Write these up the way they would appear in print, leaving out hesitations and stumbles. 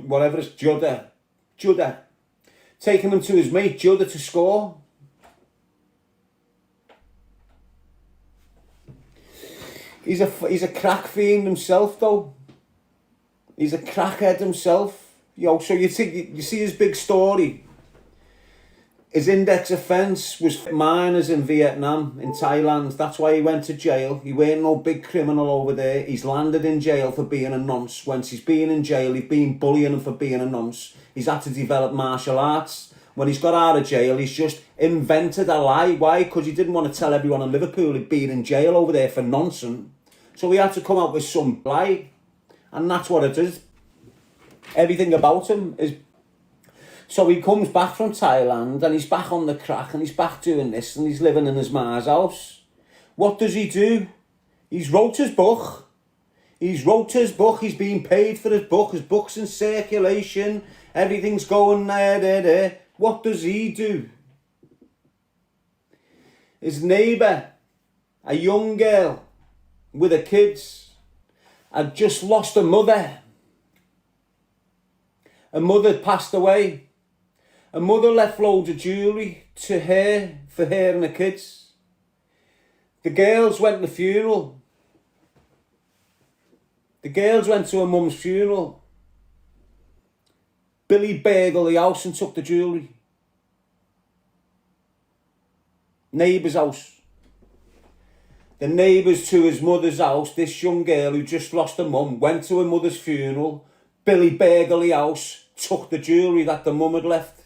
whatever it's Judder, taking him to his mate Judder to score. He's a crack fiend himself, though. He's a crackhead himself. So you see his big story. His index offence was minors in Vietnam, in Thailand. That's why he went to jail. He weren't no big criminal over there. He's landed in jail for being a nonce. Once he's been in jail, he's been bullying him for being a nonce. He's had to develop martial arts. When he's got out of jail, he's just invented a lie. Why? Because he didn't want to tell everyone in Liverpool he'd been in jail over there for nonsense. So he had to come out with some lie. And that's what it is. Everything about him is... So he comes back from Thailand and he's back on the crack and he's back doing this and he's living in his ma's house. What does he do? He's wrote his book. He's been paid for his book. His book's in circulation. Everything's going there. What does he do? His neighbour, a young girl with her kids, had just lost a mother. Her mother had passed away. Her mother left loads of jewellery to her, for her and the kids. The girls went to the funeral. The girls went to her mum's funeral. Billy burgled the house and took the jewellery. Neighbour's house. The neighbours to his mother's house, this young girl who just lost her mum, went to her mother's funeral. Billy burgled the house, took the jewellery that the mum had left.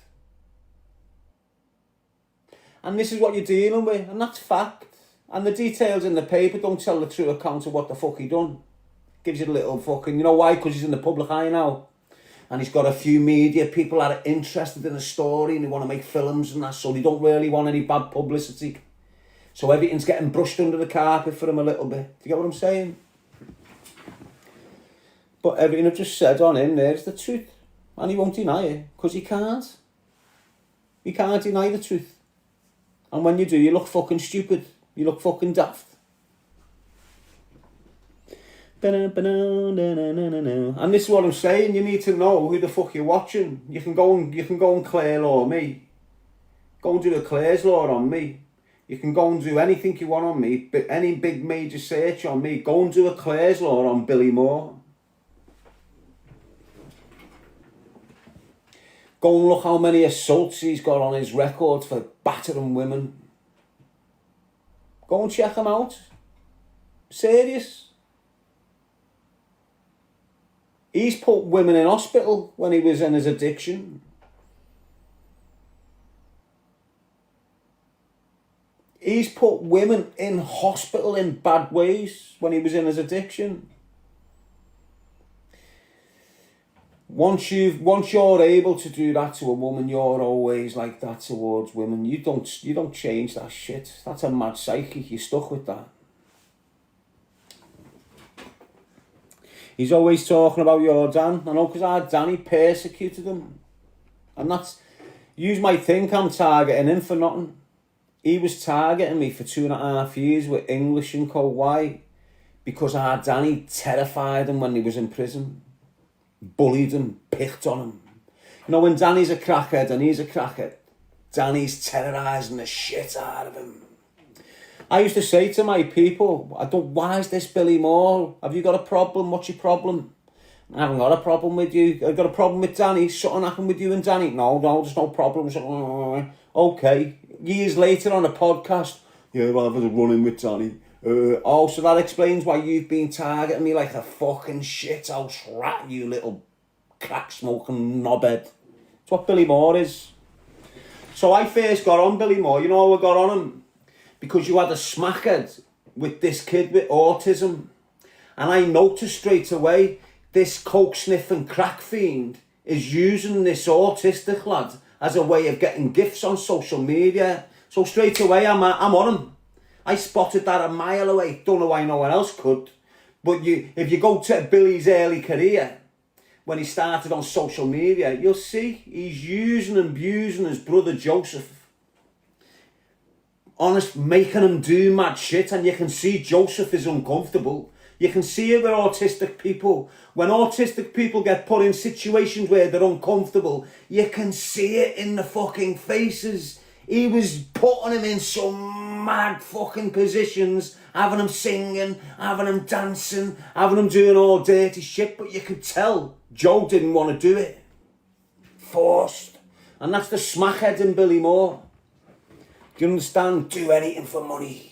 And this is what you're dealing with, and that's fact. And the details in the paper don't tell the true account of what the fuck he done. Gives you a little fucking... You know why? Because he's in the public eye now. And he's got a few media people that are interested in the story and they want to make films and that, so they don't really want any bad publicity. So everything's getting brushed under the carpet for him a little bit. Do you get what I'm saying? But everything I've just said on him there is the truth. And he won't deny it, because he can't. He can't deny the truth. And when you do, you look fucking stupid. You look fucking daft. And this is what I'm saying. You need to know who the fuck you're watching. You can go and Claire law me. Go and do a Claire's law on me. You can go and do anything you want on me. But any big major search on me. Go and do a Claire's law on Billy Moore. Go and look how many assaults he's got on his record for battering women. Go and check him out. Serious. He's put women in hospital when he was in his addiction. He's put women in hospital in bad ways when he was in his addiction. Once you're able to do that to a woman, you're always like that towards women. You don't change that shit. That's a mad psyche. You're stuck with that. He's always talking about your Dan. I know, because our Danny persecuted him. And that's... You might think I'm targeting him for nothing. He was targeting me for 2.5 years with English and Co. Why? Because our Danny terrified him when he was in prison. Bullied him, picked on him. You know, when Danny's a crackhead and he's a crackhead, Danny's terrorising the shit out of him. I used to say to my people, why is this Billy Moore? Have you got a problem? What's your problem? I haven't got a problem with you. I've got a problem with Danny. Something happened with you and Danny. No, there's no problem. Okay. Years later on a podcast, yeah, well, I've had a run-in with Danny. So that explains why you've been targeting me like a fucking shithouse rat, you little crack-smoking knobhead. That's what Billy Moore is. So I first got on Billy Moore. You know how I got on him? Because you had a smackhead with this kid with autism. And I noticed straight away, this coke-sniffing crack fiend is using this autistic lad as a way of getting gifts on social media. So straight away, I'm on him. I spotted that a mile away. Don't know why no one else could. But if you go to Billy's early career, when he started on social media, you'll see he's using and abusing his brother Joseph. Honest, making him do mad shit, and you can see Joseph is uncomfortable. You can see it with autistic people. When autistic people get put in situations where they're uncomfortable, you can see it in the fucking faces. He was putting him in some mad fucking positions, having him singing, having him dancing, having him doing all dirty shit, but you could tell Joe didn't want to do it. Forced. And that's the smackhead in Billy Moore. Do you understand? Do anything for money.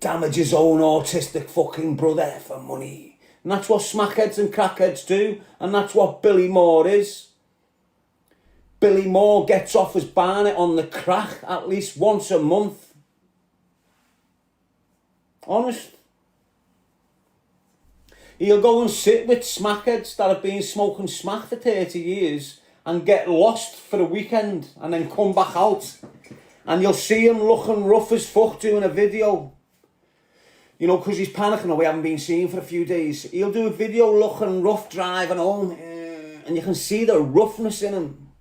Damage his own autistic fucking brother for money. And that's what smackheads and crackheads do. And that's what Billy Moore is. Billy Moore gets off his barnet on the crack at least once a month. Honest. He'll go and sit with smackheads that have been smoking smack for 30 years and get lost for a weekend and then come back out. And you'll see him looking rough as fuck doing a video. You know, because he's panicking, or we haven't been seen for a few days. He'll do a video looking rough driving home. And you can see the roughness in him.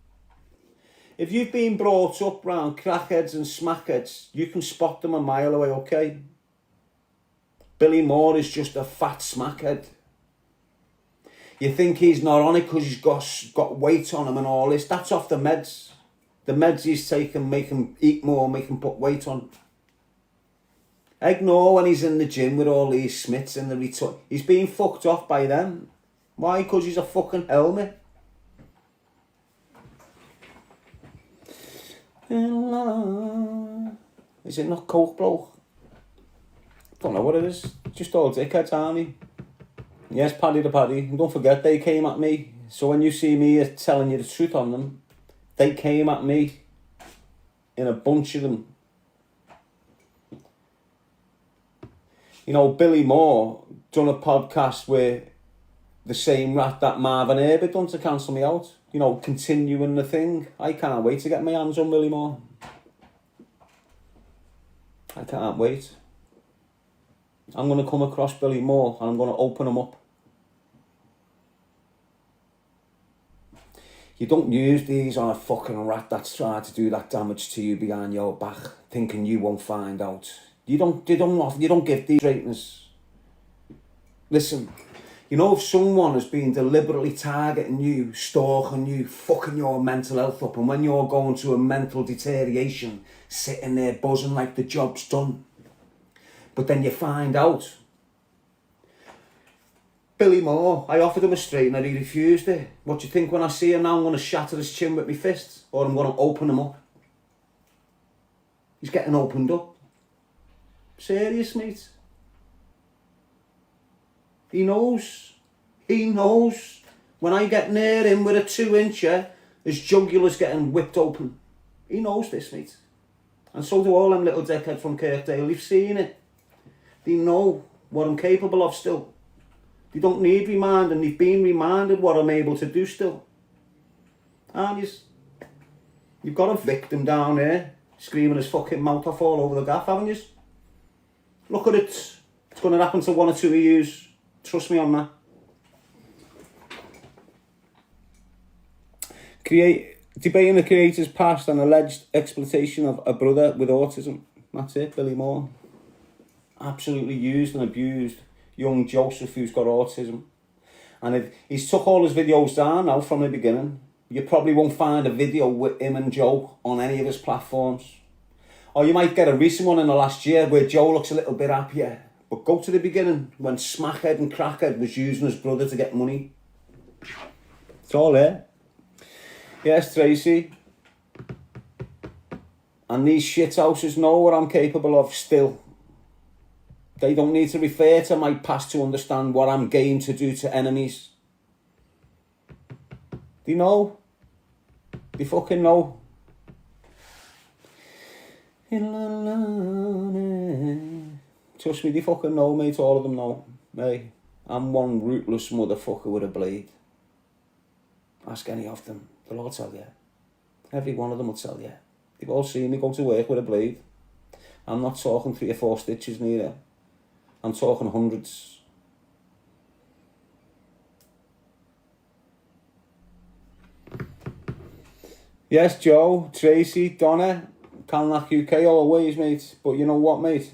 If you've been brought up round crackheads and smackheads, you can spot them a mile away, okay? Billy Moore is just a fat smackhead. You think he's not on it because he's got weight on him and all this. That's off the meds. The meds he's taking make him eat more, make him put weight on. Ignore when he's in the gym with all these Smiths in the return. He's being fucked off by them. Why? Because he's a fucking helmet. Is it not coke, bro? Don't know what it is. Just all dickheads, aren't they? Yes, Paddy the Paddy. And don't forget, they came at me. So when you see me telling you the truth on them, they came at me in a bunch of them. You know, Billy Moore done a podcast with the same rat that Marvin Herbert done to cancel me out. You know, continuing the thing. I can't wait to get my hands on Billy Moore. I can't wait. I'm going to come across Billy Moore and I'm going to open him up. You don't use these on a fucking rat that's trying to do that damage to you behind your back, thinking you won't find out. You don't give these ratings. Listen, you know, if someone has been deliberately targeting you, stalking you, fucking your mental health up, and when you're going through a mental deterioration, sitting there buzzing like the job's done, but then you find out. Billy Moore, I offered him a straightener, he refused it. What do you think when I see him now? I'm going to shatter his chin with my fist, or I'm going to open him up. He's getting opened up. Serious, mate. He knows. He knows. When I get near him with a 2-incher, his jugular's getting whipped open. He knows this, mate. And so do all them little dickheads from Kirkdale. They've seen it. They know what I'm capable of still. They don't need reminding. They've been reminded what I'm able to do still. And you've got a victim down there screaming his fucking mouth off all over the gaff, haven't you? Look at it. It's going to happen to one or two of yous. Trust me on that. Debating the creator's past and alleged exploitation of a brother with autism. That's it, Billy Moore. Absolutely used and abused young Joseph who's got autism. And he's took all his videos down now from the beginning. You probably won't find a video with him and Joe on any of his platforms. Or you might get a recent one in the last year where Joe looks a little bit happier. But go to the beginning when Smackhead and Crackhead was using his brother to get money. It's all there. Yes, Tracy. And these shithouses know what I'm capable of still. They don't need to refer to my past to understand what I'm game to do to enemies. They know. They fucking know. Trust me, they fucking know, mate. All of them know. Hey, I'm one ruthless motherfucker with a blade. Ask any of them. They'll all tell you. Every one of them will tell you. They've all seen me go to work with a blade. I'm not talking 3 or 4 stitches neither. I'm talking hundreds. Yes, Joe, Tracy, Donna, Canlack UK always, mate. But you know what, mate?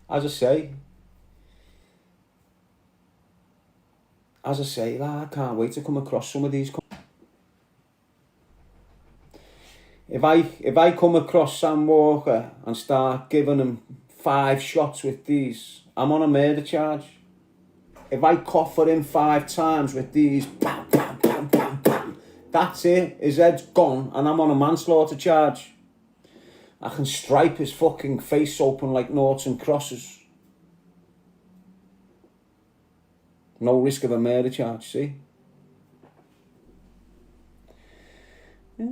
As I say, I can't wait to come across some of these. If I come across Sam Walker and start giving him 5 shots with these, I'm on a murder charge. If I coffer him 5 times with these, bam, bam, bam, bam, bam, that's it. His head's gone and I'm on a manslaughter charge. I can stripe his fucking face open like noughts and crosses. No risk of a murder charge, see? And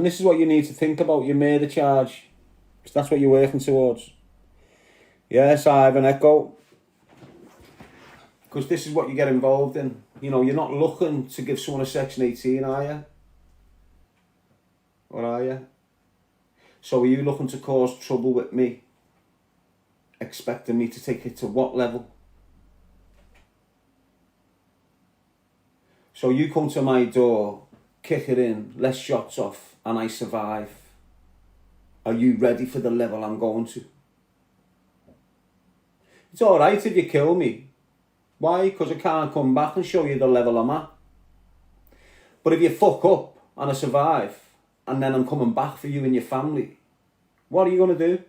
this is what you need to think about your murder charge, because that's what you're working towards. Yes, I have an echo. Because this is what you get involved in. You know, you're not looking to give someone a Section 18, are you? Or are you? So are you looking to cause trouble with me? Expecting me to take it to what level? So you come to my door, kick it in, less shots off, and I survive. Are you ready for the level I'm going to? It's alright if you kill me. Why? Because I can't come back and show you the level I'm at. But if you fuck up and I survive, and then I'm coming back for you and your family, what are you going to do?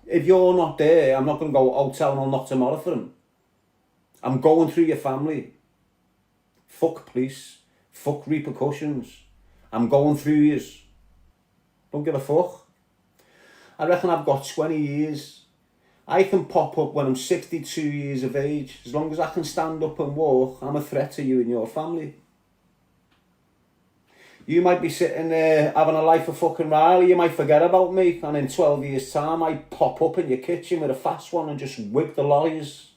If you're not there, I'm not going to go, oh, tell them I'll knock tomorrow for them. I'm going through your family. Fuck police. Fuck repercussions. I'm going through yous. Don't give a fuck. I reckon I've got 20 years. I can pop up when I'm 62 years of age. As long as I can stand up and walk, I'm a threat to you and your family. You might be sitting there having a life of fucking Riley. You might forget about me. And in 12 years' time, I pop up in your kitchen with a fast one and just whip the lorries.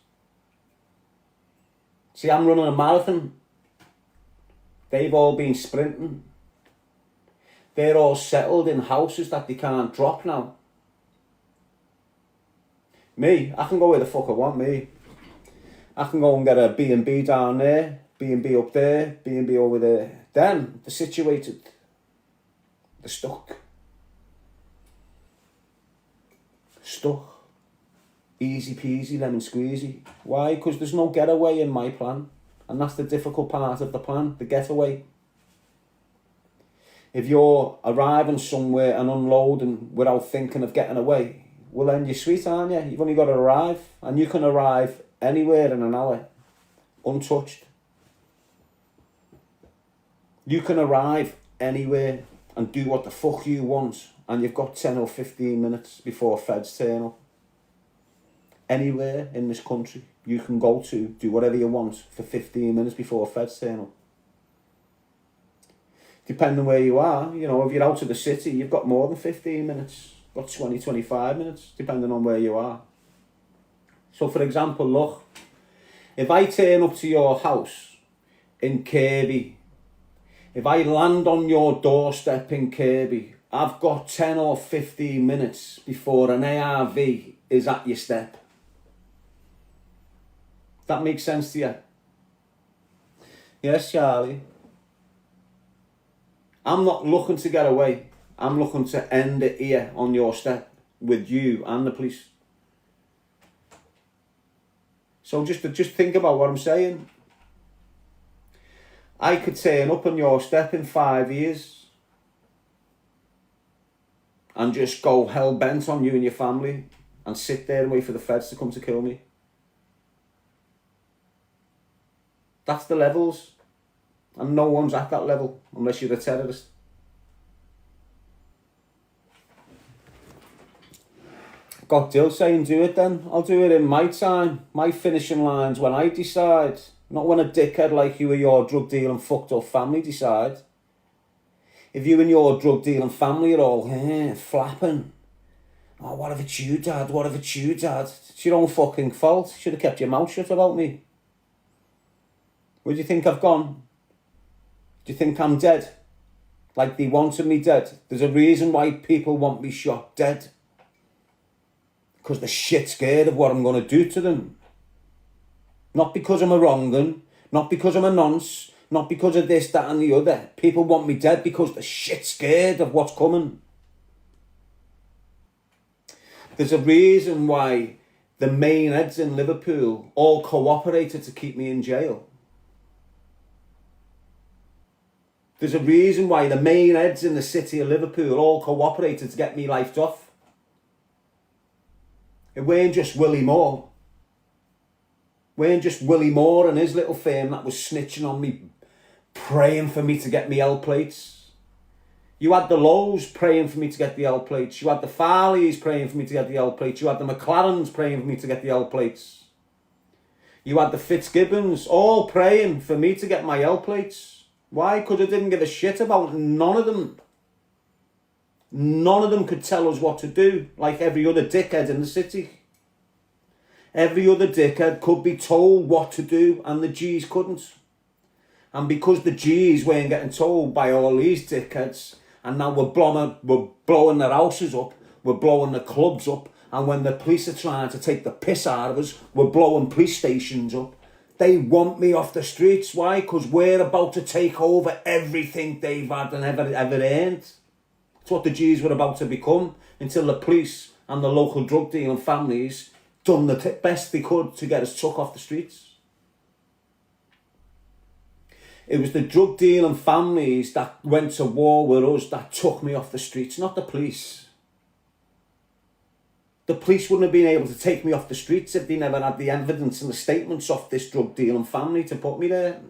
See, I'm running a marathon. They've all been sprinting. They're all settled in houses that they can't drop now. Me, I can go where the fuck I want, me. I can go and get a B&B down there, B&B up there, B&B over there. Them, they're situated. They're stuck. Stuck. Easy peasy, lemon squeezy. Why? Because there's no getaway in my plan. And that's the difficult part of the plan, the getaway. If you're arriving somewhere and unloading without thinking of getting away, well then you're sweet, aren't you? You've only got to arrive. And you can arrive anywhere in an hour, untouched. You can arrive anywhere and do what the fuck you want, and you've got 10 or 15 minutes before feds turn up. Anywhere in this country you can go to, do whatever you want for 15 minutes before feds turn up. Depending where you are, you know, if you're out of the city, you've got more than 15 minutes. Got 20, 25 minutes, depending on where you are. So for example, look, if I turn up to your house in Kirby, if I land on your doorstep in Kirby, I've got 10 or 15 minutes before an ARV is at your step. That makes sense to you? Yes, Charlie. I'm not looking to get away. I'm looking to end it here on your step with you and the police. So just think about what I'm saying. I could turn up on your step in 5 years and just go hell-bent on you and your family and sit there and wait for the feds to come to kill me. That's the levels. And no one's at that level unless you're a terrorist. Got Dill saying do it then. I'll do it in my time. My finishing lines when I decide. Not when a dickhead like you or your drug dealing fucked up family decide. If you and your drug dealing family are all flapping. Oh, what if it's you, Dad? What if it's you, Dad? It's your own fucking fault. You should have kept your mouth shut about me. Where do you think I've gone? Do you think I'm dead? Like they wanted me dead? There's a reason why people want me shot dead. Because they're shit scared of what I'm going to do to them. Not because I'm a wrong 'un, not because I'm a nonce, Not because of this, that and the other. People want me dead because they're shit scared of what's coming. There's a reason why the main heads in Liverpool all cooperated to keep me in jail. There's a reason why the main heads in the city of Liverpool all cooperated to get me lifed off. It weren't just Willie Moore. It weren't just Willie Moore and his little firm that was snitching on me, praying for me to get me L plates. You had the Lowe's praying for me to get the L plates. You had the Farleys praying for me to get the L plates. You had the McLarens praying for me to get the L plates. You had the Fitzgibbons all praying for me to get my L plates. Why? Because I didn't give a shit about none of them. None of them could tell us what to do, like every other dickhead in the city. Every other dickhead could be told what to do, and the G's couldn't. And because the G's weren't getting told by all these dickheads, and now we're blowing their houses up, we're blowing the clubs up, and when the police are trying to take the piss out of us, we're blowing police stations up. They want me off the streets. Why? Because we're about to take over everything they've had and ever earned. It's what the G's were about to become, until the police and the local drug dealing families done the best they could to get us took off the streets. It was the drug dealing families that went to war with us that took me off the streets, not the police. The police wouldn't have been able to take me off the streets if they never had the evidence and the statements of this drug dealing family to put me there.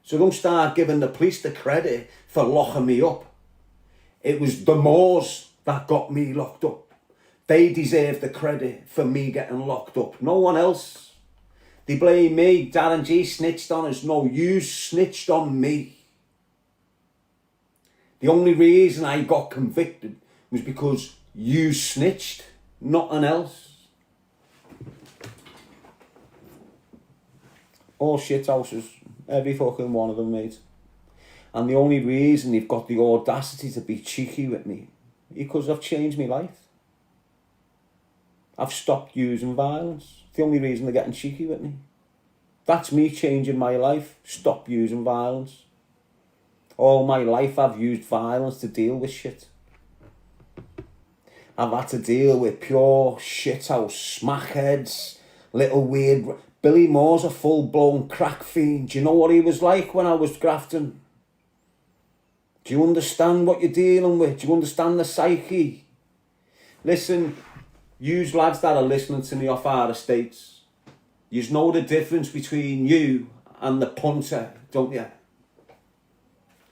So don't start giving the police the credit for locking me up. It was the Moors that got me locked up. They deserve the credit for me getting locked up. No one else. They blame me. Darren Gee snitched on us. No, you snitched on me. The only reason I got convicted was because you snitched, nothing else. All shit houses, every fucking one of them, mate. And the only reason they've got the audacity to be cheeky with me is because I've changed my life. I've stopped using violence. It's the only reason they're getting cheeky with me. That's me changing my life. Stop using violence. All my life I've used violence to deal with shit. I've had to deal with pure shithouse smackheads, little weird... Billy Moore's a full-blown crack fiend. Do you know what he was like when I was grafting? Do you understand what you're dealing with? Do you understand the psyche? Listen, yous lads that are listening to me off our estates, yous know the difference between you and the punter, don't you?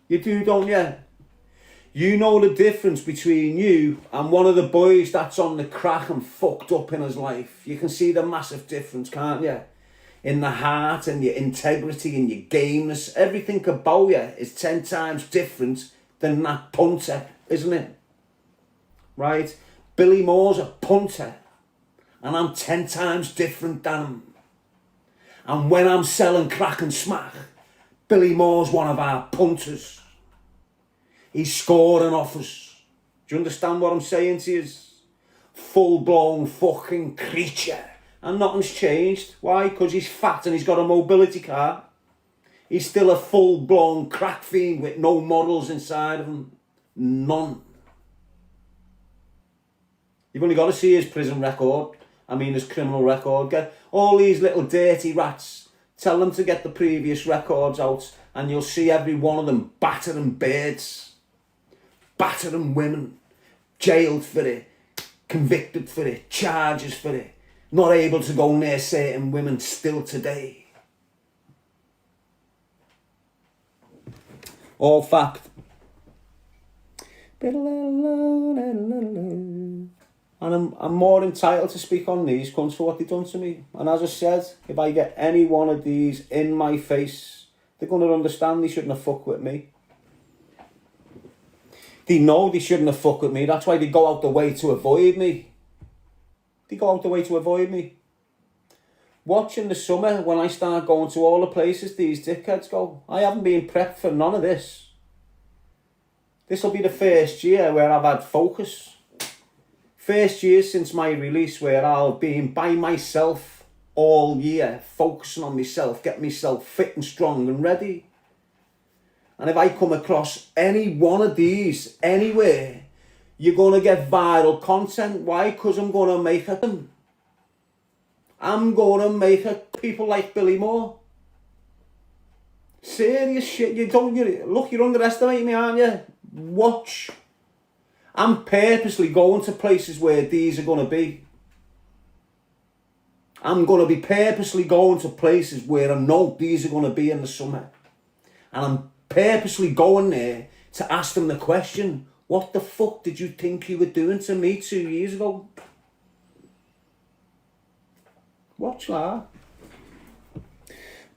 You do, don't you? You know the difference between you and one of the boys that's on the crack and fucked up in his life. You can see the massive difference, can't you? In the heart and your integrity and your gameness. Everything about you is 10 times different than that punter, isn't it? Right? Billy Moore's a punter. And I'm 10 times different than him. And when I'm selling crack and smack, Billy Moore's one of our punters. He's scoring off us. Do you understand what I'm saying to you? Full-blown fucking creature. And nothing's changed. Why? Because he's fat and he's got a mobility car. He's still a full-blown crack fiend with no models inside of him. None. You've only got to see his prison record. I mean his criminal record. Get all these little dirty rats. Tell them to get the previous records out and you'll see every one of them battering birds. Battering women. Jailed for it. Convicted for it. Charges for it. Not able to go near certain women still today. All fact. And I'm more entitled to speak on these cunts for what they've done to me. And as I said, if I get any one of these in my face, they're going to understand they shouldn't have fucked with me. They know they shouldn't have fucked with me. That's why they go out the way to avoid me. They go out the way to avoid me. Watch in the summer when I start going to all the places these dickheads go. I haven't been prepped for none of this. This will be the first year where I've had focus. First year since my release where I'll be by myself all year, focusing on myself, getting myself fit and strong and ready. And if I come across any one of these anywhere, you're going to get viral content. Why? Because I'm going to make it. I'm going to make it people like Billy Moore. Serious shit. Look, you're underestimating me, aren't you? Watch. I'm purposely going to places where these are going to be. I'm going to be purposely going to places where I know these are going to be in the summer. And I'm purposely going there to ask them the question, what the fuck did you think you were doing to me 2 years ago? Watch that.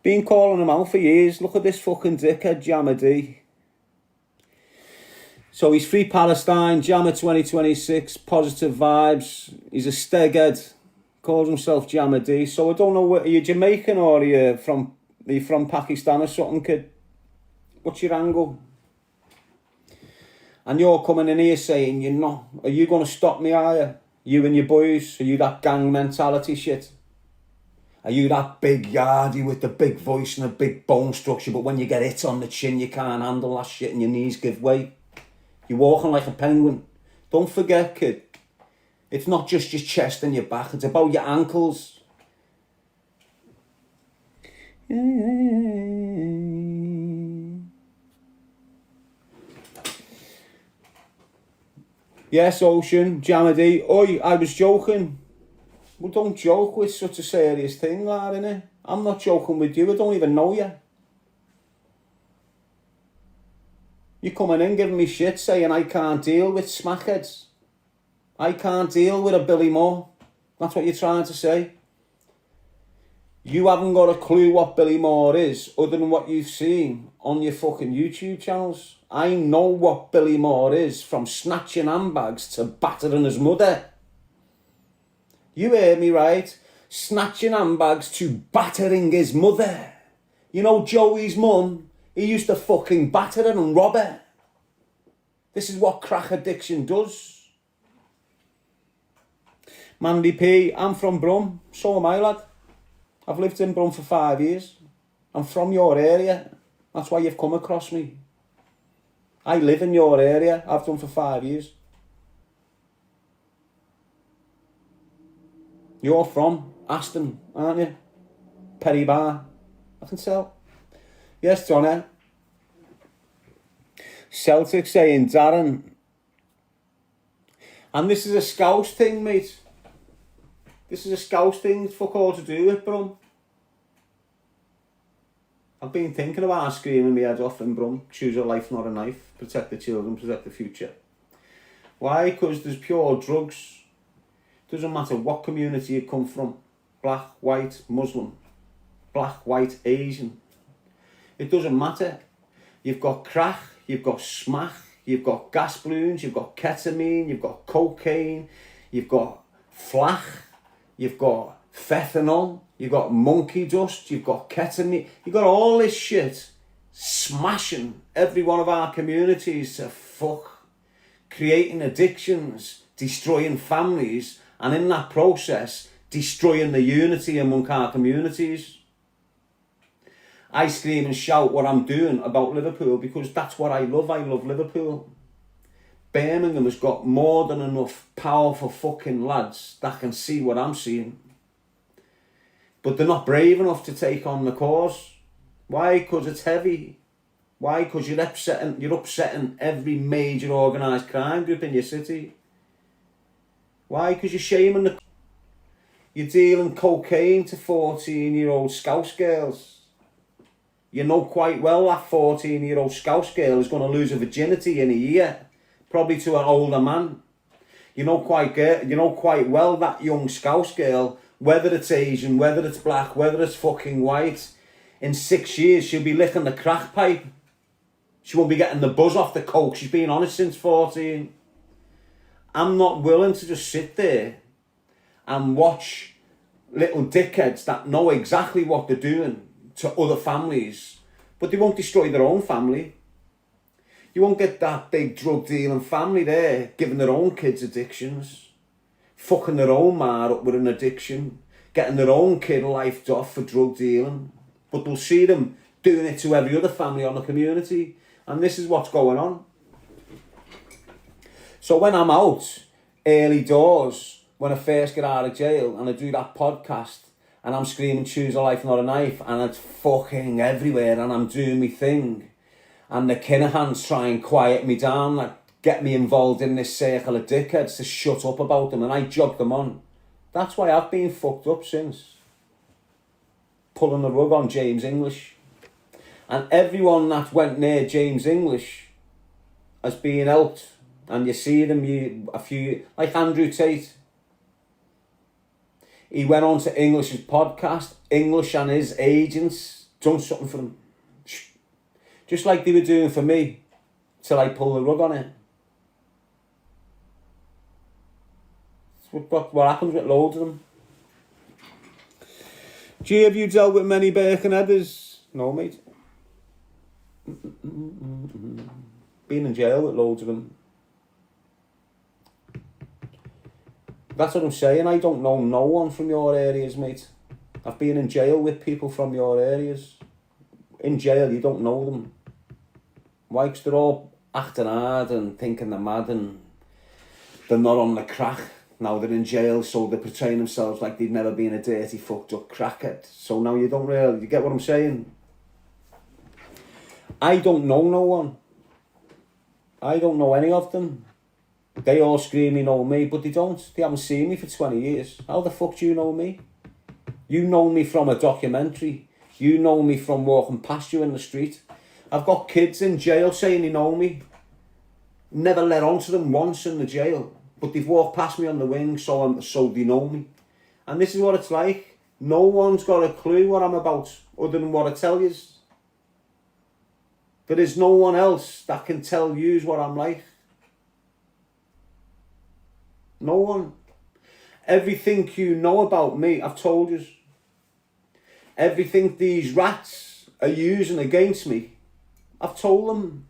Been calling him out for years. Look at this fucking dickhead, Jammer D. So he's free Palestine, Jammer 2026, positive vibes. He's a steghead. Calls himself Jammer D. So I don't know, are you Jamaican or are you from Pakistan or something, kid? What's your angle? And you're coming in here saying you're not. Are you going to stop me, are you? You and your boys? Are you that gang mentality shit? Are you that big yardie with the big voice and a big bone structure, but when you get hit on the chin, you can't handle that shit and your knees give way? You're walking like a penguin. Don't forget, kid. It's not just your chest and your back. It's about your ankles. Yes, Ocean, Jamady. Oi, I was joking. Well, don't joke with such a serious thing, lad, innit? I'm not joking with you. I don't even know you. You're coming in giving me shit saying I can't deal with smackheads. I can't deal with a Billy Moore. That's what you're trying to say. You haven't got a clue what Billy Moore is other than what you've seen on your fucking YouTube channels. I know what Billy Moore is, from snatching handbags to battering his mother. You heard me right. Snatching handbags to battering his mother. You know Joey's mum? He used to fucking batter her and rob her. This is what crack addiction does. Mandy P, I'm from Brum. So am I, lad. I've lived in Brum for 5 years. I'm from your area. That's why you've come across me. I live in your area. I've done for 5 years. You're from Aston, aren't you? Perry Bar. I can tell. Yes, Johnny. Celtic saying Darren. And this is a Scouse thing, mate. This is a Scouse thing. Fuck all to do with Brum. I've been thinking about screaming my head off in Brum. Choose a life, not a knife. Protect the children, protect the future. Why? Because there's pure drugs. Doesn't matter what community you come from. Black, white, Muslim. Black, white, Asian. It doesn't matter. You've got crack, you've got smack, you've got gas balloons, you've got ketamine, you've got cocaine, you've got flach, you've got fentanyl, you've got monkey dust, you've got ketamine, you've got all this shit smashing every one of our communities to fuck, creating addictions, destroying families, and in that process, destroying the unity among our communities. I scream and shout what I'm doing about Liverpool because that's what I love. I love Liverpool. Birmingham has got more than enough powerful fucking lads that can see what I'm seeing. But they're not brave enough to take on the cause. Why? Because it's heavy. Why? Because you're upsetting every major organised crime group in your city. Why? Because you're shaming the... You're dealing cocaine to 14-year-old Scouse girls. You know quite well that 14-year-old Scouse girl is going to lose her virginity in a year. Probably to an older man. You know quite well that young Scouse girl, whether it's Asian, whether it's black, whether it's fucking white, in 6 years she'll be licking the crack pipe. She won't be getting the buzz off the coke. She's been on it since 14. I'm not willing to just sit there and watch little dickheads that know exactly what they're doing to other families, but they won't destroy their own family. You won't get that big drug dealing family there giving their own kids addictions, fucking their own ma up with an addiction, getting their own kid lifed off for drug dealing, but they'll see them doing it to every other family on the community, and this is what's going on. So when I'm out early doors, when I first get out of jail and I do that podcast and I'm screaming choose a life not a knife and it's fucking everywhere and I'm doing my thing and the Kinahans try and quiet me down, like get me involved in this circle of dickheads to shut up about them, and I jog them on. That's why I've been fucked up since. Pulling the rug on James English. And everyone that went near James English has been helped. And you see them, like Andrew Tate. He went on to English's podcast. English and his agents done something for him. Just like they were doing for me, till I pull the rug on it. What happens with loads of them. Gee, have you dealt with many Birkenheaders? No, mate. Been in jail with loads of them. That's what I'm saying. I don't know no one from your areas, mate. I've been in jail with people from your areas. In jail, you don't know them. Why? Because they're all acting hard and thinking they're mad and they're not on the crack. Now they're in jail, so they're portraying themselves like they've never been a dirty, fucked up crackhead. So now you don't really, you get what I'm saying? I don't know no one. I don't know any of them. They all scream they know me, but they don't. They haven't seen me for 20 years. How the fuck do you know me? You know me from a documentary. You know me from walking past you in the street. I've got kids in jail saying they know me. Never let on to them once in the jail. But they've walked past me on the wing, so they know me. And this is what it's like. No one's got a clue what I'm about, other than what I tell you. There is no one else that can tell you what I'm like. No one. Everything you know about me, I've told you. Everything these rats are using against me, I've told them.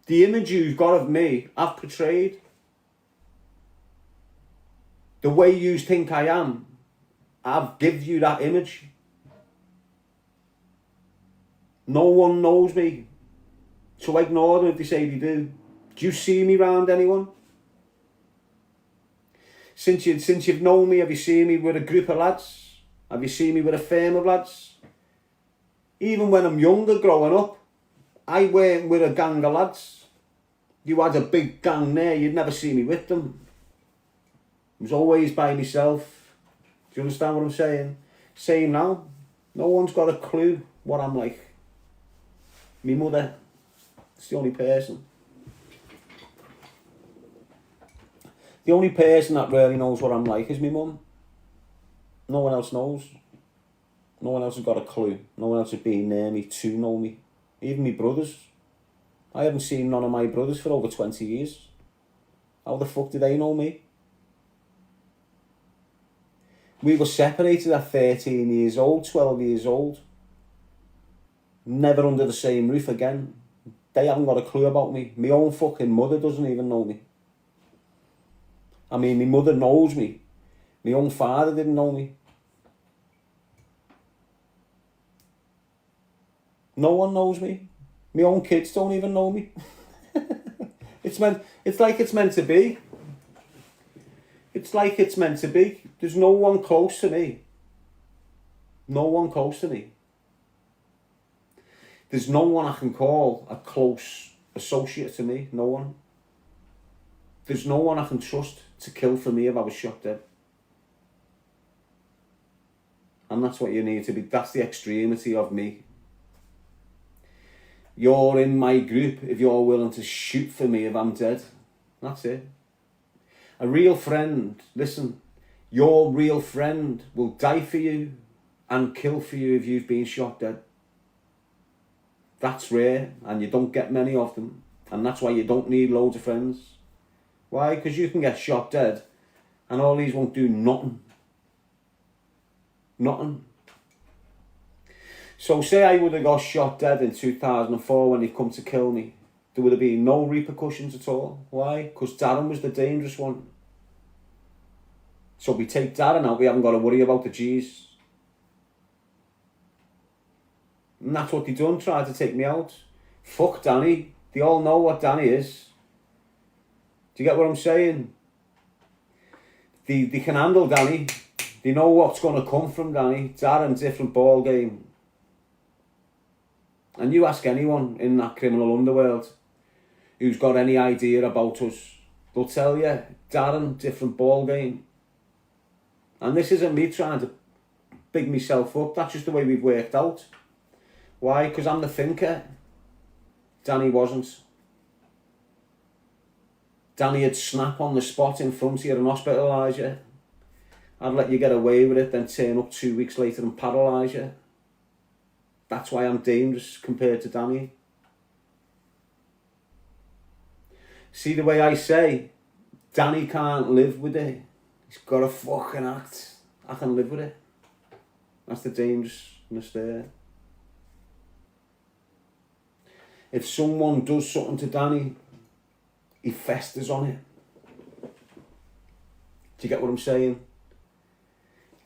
The image you've got of me, I've portrayed. The way you think I am, I've given you that image. No one knows me, so ignore them if they say they do. Do you see me round anyone? Since you've known me, have you seen me with a group of lads? Have you seen me with a firm of lads? Even when I'm younger, growing up, I weren't with a gang of lads. You had a big gang there, you'd never see me with them. I was always by myself. Do you understand what I'm saying? Same now. No one's got a clue what I'm like. Me mother, it's the only person. The only person that really knows what I'm like is me mum. No one else knows. No one else has got a clue. No one else has been near me to know me. Even my brothers. I haven't seen none of my brothers for over 20 years. How the fuck do they know me? We were separated at 13 years old, 12 years old. Never under the same roof again. They haven't got a clue about me. My own fucking mother doesn't even know me. I mean, my mother knows me. My own father didn't know me. No one knows me. My own kids don't even know me. It's like it's meant to be. It's like it's meant to be. There's no one close to me. No one close to me. There's no one I can call a close associate to me. No one. There's no one I can trust to kill for me if I was shot dead. And that's what you need to be. That's the extremity of me. You're in my group if you're willing to shoot for me if I'm dead. That's it. A real friend, listen, your real friend will die for you and kill for you if you've been shot dead. That's rare, and you don't get many of them. And that's why you don't need loads of friends. Why? Because you can get shot dead and all these won't do nothing. Nothing. So say I would have got shot dead in 2004 when they come to kill me. There would have been no repercussions at all. Why? Because Darren was the dangerous one. So we take Darren out, we haven't got to worry about the G's. And that's what they done, tried to take me out. Fuck Danny. They all know what Danny is. Do you get what I'm saying? They can handle Danny. They know what's going to come from Danny. Darren's a different ball game. And you ask anyone in that criminal underworld who's got any idea about us, they'll tell you, Darren, different ball game. And this isn't me trying to big myself up. That's just the way we've worked out. Why? Because I'm the thinker. Danny wasn't. Danny would snap on the spot in front of you and hospitalise you. I'd let you get away with it, then turn up 2 weeks later and paralyse you. That's why I'm dangerous compared to Danny. See the way I say, Danny can't live with it. He's got to fucking act. I can live with it. That's the dangerousness there. If someone does something to Danny, he festers on it. Do you get what I'm saying?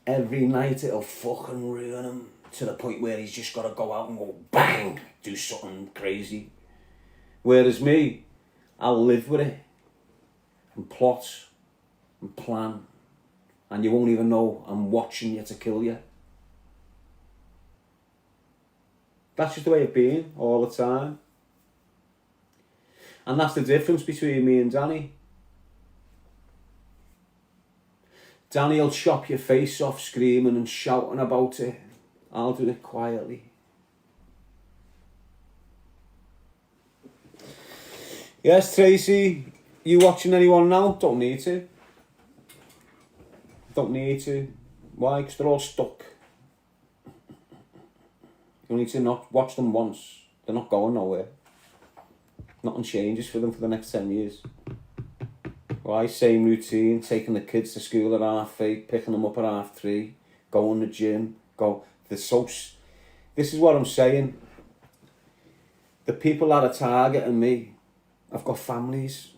Every night it'll fucking ruin him to the point where he's just got to go out and go bang, do something crazy. Whereas me, I'll live with it and plot and plan, and you won't even know I'm watching you to kill you. That's just the way of being all the time. And that's the difference between me and Danny. Danny will chop your face off screaming and shouting about it. I'll do it quietly. Yes, Tracy, you watching anyone now? Don't need to. Don't need to. Why? Because they're all stuck. You need to not watch them once. They're not going nowhere. Nothing changes for them for the next 10 years. Why? Same routine, taking the kids to school at 8:30, picking them up at 3:30, going to the gym, This is what I'm saying. The people that are targeting me have got families.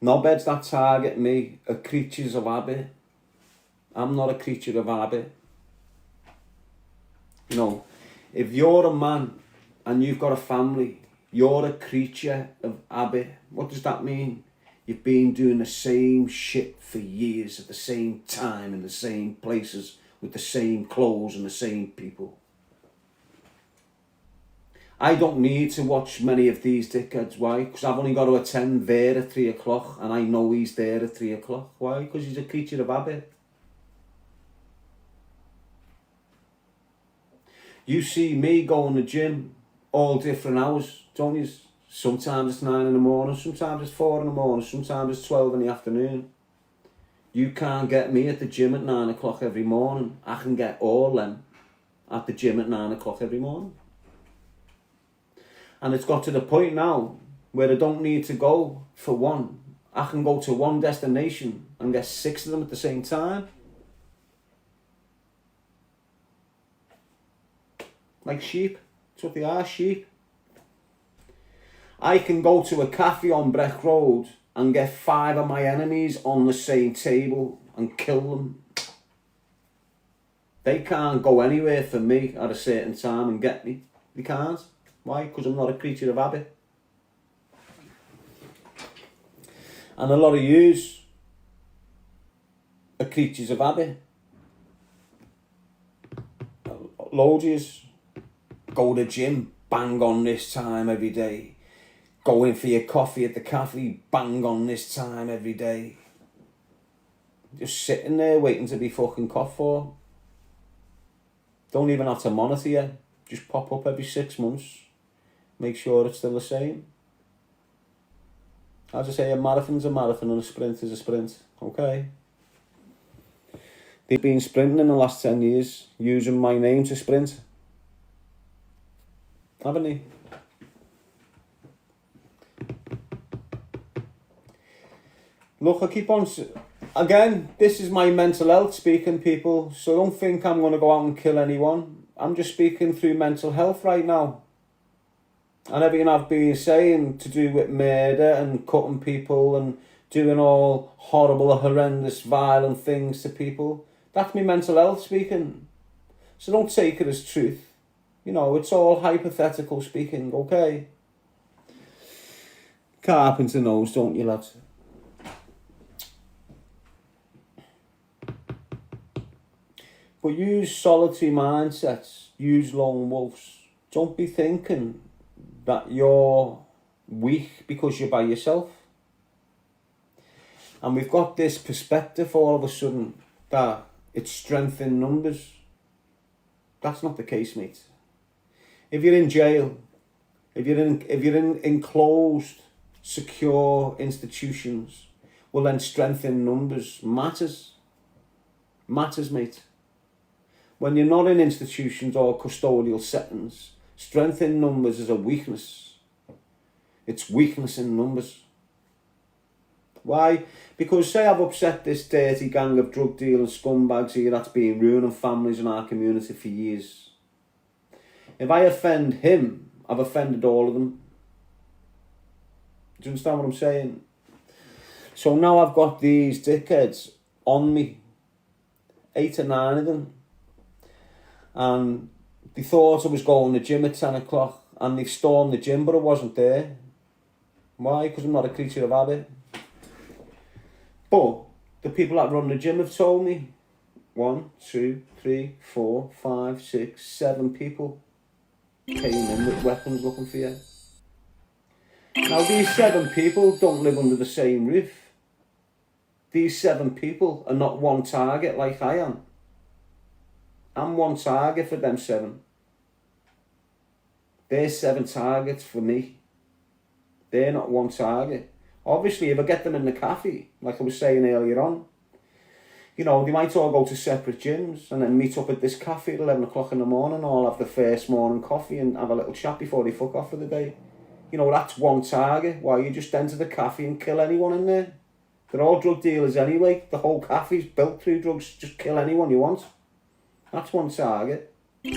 Knobheads that target me are creatures of habit. I'm not a creature of habit. You know, if you're a man and you've got a family, you're a creature of habit. What does that mean? You've been doing the same shit for years at the same time in the same places with the same clothes and the same people. I don't need to watch many of these dickheads. Why? Because I've only got to attend there at 3 o'clock and I know he's there at 3 o'clock. Why? Because he's a creature of habit. You see me going to the gym all different hours, don't you? Sometimes it's 9 in the morning, sometimes it's 4 in the morning, sometimes it's 12 in the afternoon. You can't get me at the gym at 9 o'clock every morning. I can get all them at the gym at 9 o'clock every morning. And it's got to the point now where I don't need to go for one. I can go to one destination and get 6 of them at the same time. Like sheep. That's what they are, sheep. I can go to a cafe on Breck Road and get 5 of my enemies on the same table and kill them. They can't go anywhere for me at a certain time and get me. They can't. Why? Because I'm not a creature of habit. And a lot of yous are creatures of habit. Loads of yous go to the gym, bang on this time every day. Go in for your coffee at the cafe, bang on this time every day. Just sitting there waiting to be fucking coughed for. Don't even have to monitor you. Just pop up every 6 months. Make sure it's still the same. As I say, a marathon's a marathon and a sprint is a sprint. Okay? They've been sprinting in the last 10 years, using my name to sprint. Haven't they? Look, I keep on... Again, this is my mental health speaking, people. So don't think I'm going to go out and kill anyone. I'm just speaking through mental health right now. And everything I've been saying to do with murder and cutting people and doing all horrible, horrendous, violent things to people, that's my mental health speaking. So don't take it as truth. You know, it's all hypothetical speaking, okay? Carpenter knows, don't you, lads? But use solitary mindsets, use lone wolves. Don't be thinking that you're weak because you're by yourself. And we've got this perspective all of a sudden that it's strength in numbers. That's not the case, mate. If you're in jail, if you're in enclosed, secure institutions, well then strength in numbers matters. Matters, mate. When you're not in institutions or custodial settings, strength in numbers is a weakness. It's weakness in numbers. Why? Because say I've upset this dirty gang of drug dealing scumbags here that's been ruining families in our community for years. If I offend him, I've offended all of them. Do you understand what I'm saying? So now I've got these dickheads on me, 8 or 9 of them, and they thought I was going to the gym at 10 o'clock and they stormed the gym, but I wasn't there. Why? Because I'm not a creature of habit. But the people that run the gym have told me 1, 2, 3, 4, 5, 6, 7 people came in with weapons looking for you. Now these 7 people don't live under the same roof. These 7 people are not one target like I am. I'm one target for them 7. They're 7 targets for me. They're not one target. Obviously, if I get them in the cafe, like I was saying earlier on, you know, they might all go to separate gyms and then meet up at this cafe at 11 o'clock in the morning, or have the first morning coffee and have a little chat before they fuck off for the day. You know, that's one target. Why, you just enter the cafe and kill anyone in there. They're all drug dealers anyway. The whole cafe's built through drugs. Just kill anyone you want. That's one target. But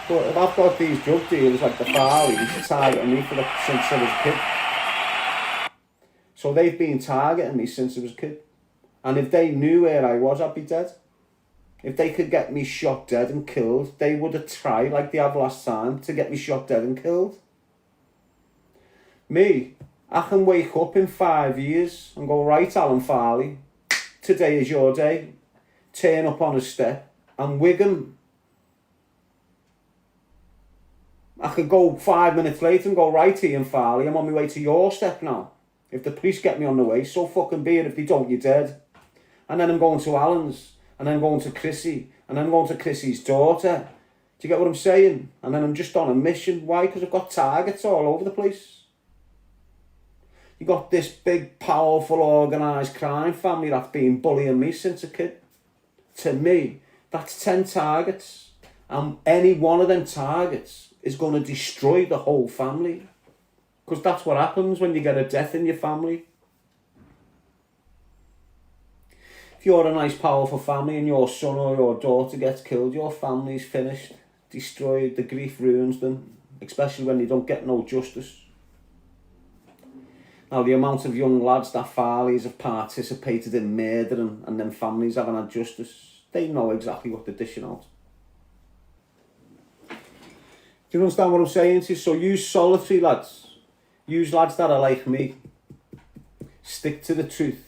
if I've got these drug dealers like the Farleys targeting me since I was a kid. So they've been targeting me since I was a kid. And if they knew where I was, I'd be dead. If they could get me shot dead and killed, they would have tried, like they have last time, to get me shot dead and killed. Me, I can wake up in 5 years and go, right, Alan Farley, today is your day. Turn up on a step and wig him. I could go 5 minutes later and go, right, Ian Farley, I'm on my way to your step now. If the police get me on the way, so fucking be it. If they don't, you're dead. And then I'm going to Alan's, and then I'm going to Chrissy, and then I'm going to Chrissy's daughter. Do you get what I'm saying? And then I'm just on a mission. Why? Because I've got targets all over the place. You got this big, powerful, organised crime family that's been bullying me since a kid. To me, that's 10 targets. And any one of them targets is going to destroy the whole family. Because that's what happens when you get a death in your family. If you're a nice, powerful family and your son or your daughter gets killed, your family's finished, destroyed, the grief ruins them, especially when they don't get no justice. Now, the amount of young lads that Farleys have participated in murdering and them families haven't had justice, they know exactly what they're dishing out. Do you understand what I'm saying to you? So use solitary lads. Use lads that are like me. Stick to the truth.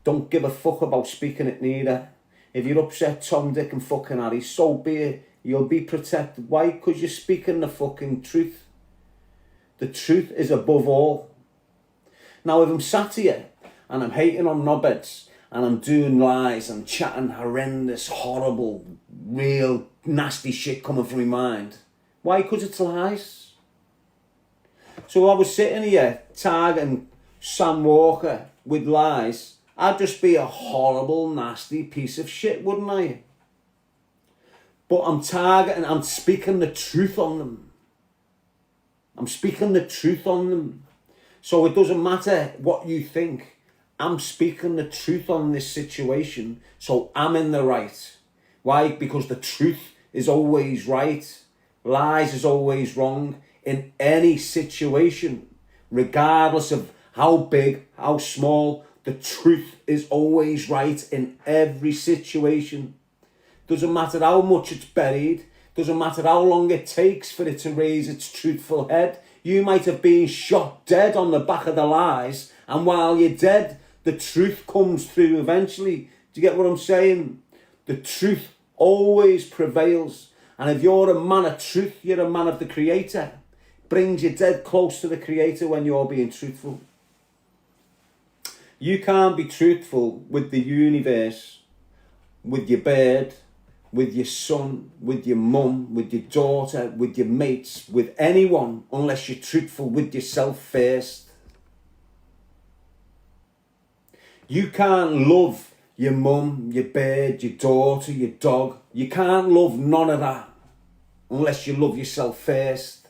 Don't give a fuck about speaking it neither. If you're upset Tom, Dick and fucking Harry, so be it. You'll be protected. Why? Because you're speaking the fucking truth. The truth is above all. Now, if I'm sat here and I'm hating on knobheads and I'm doing lies and chatting horrendous, horrible, real nasty shit coming from my mind, why? Because it's lies. So I was sitting here targeting Sam Walker with lies, I'd just be a horrible, nasty piece of shit, wouldn't I? But I'm speaking the truth on them. I'm speaking the truth on them. So it doesn't matter what you think. I'm speaking the truth on this situation, so I'm in the right. Why? Because the truth is always right. Lies is always wrong in any situation, regardless of how big, how small. The truth is always right in every situation. Doesn't matter how much it's buried. Doesn't matter how long it takes for it to raise its truthful head. You might have been shot dead on the back of the lies, and while you're dead, the truth comes through eventually. Do you get what I'm saying? The truth always prevails. And if you're a man of truth, you're a man of the Creator. Brings you dead close to the Creator when you're being truthful. You can't be truthful with the universe, with your bird, with your son, with your mum, with your daughter, with your mates, with anyone, unless you're truthful with yourself first. You can't love your mum, your bird, your daughter, your dog. You can't love none of that unless you love yourself first.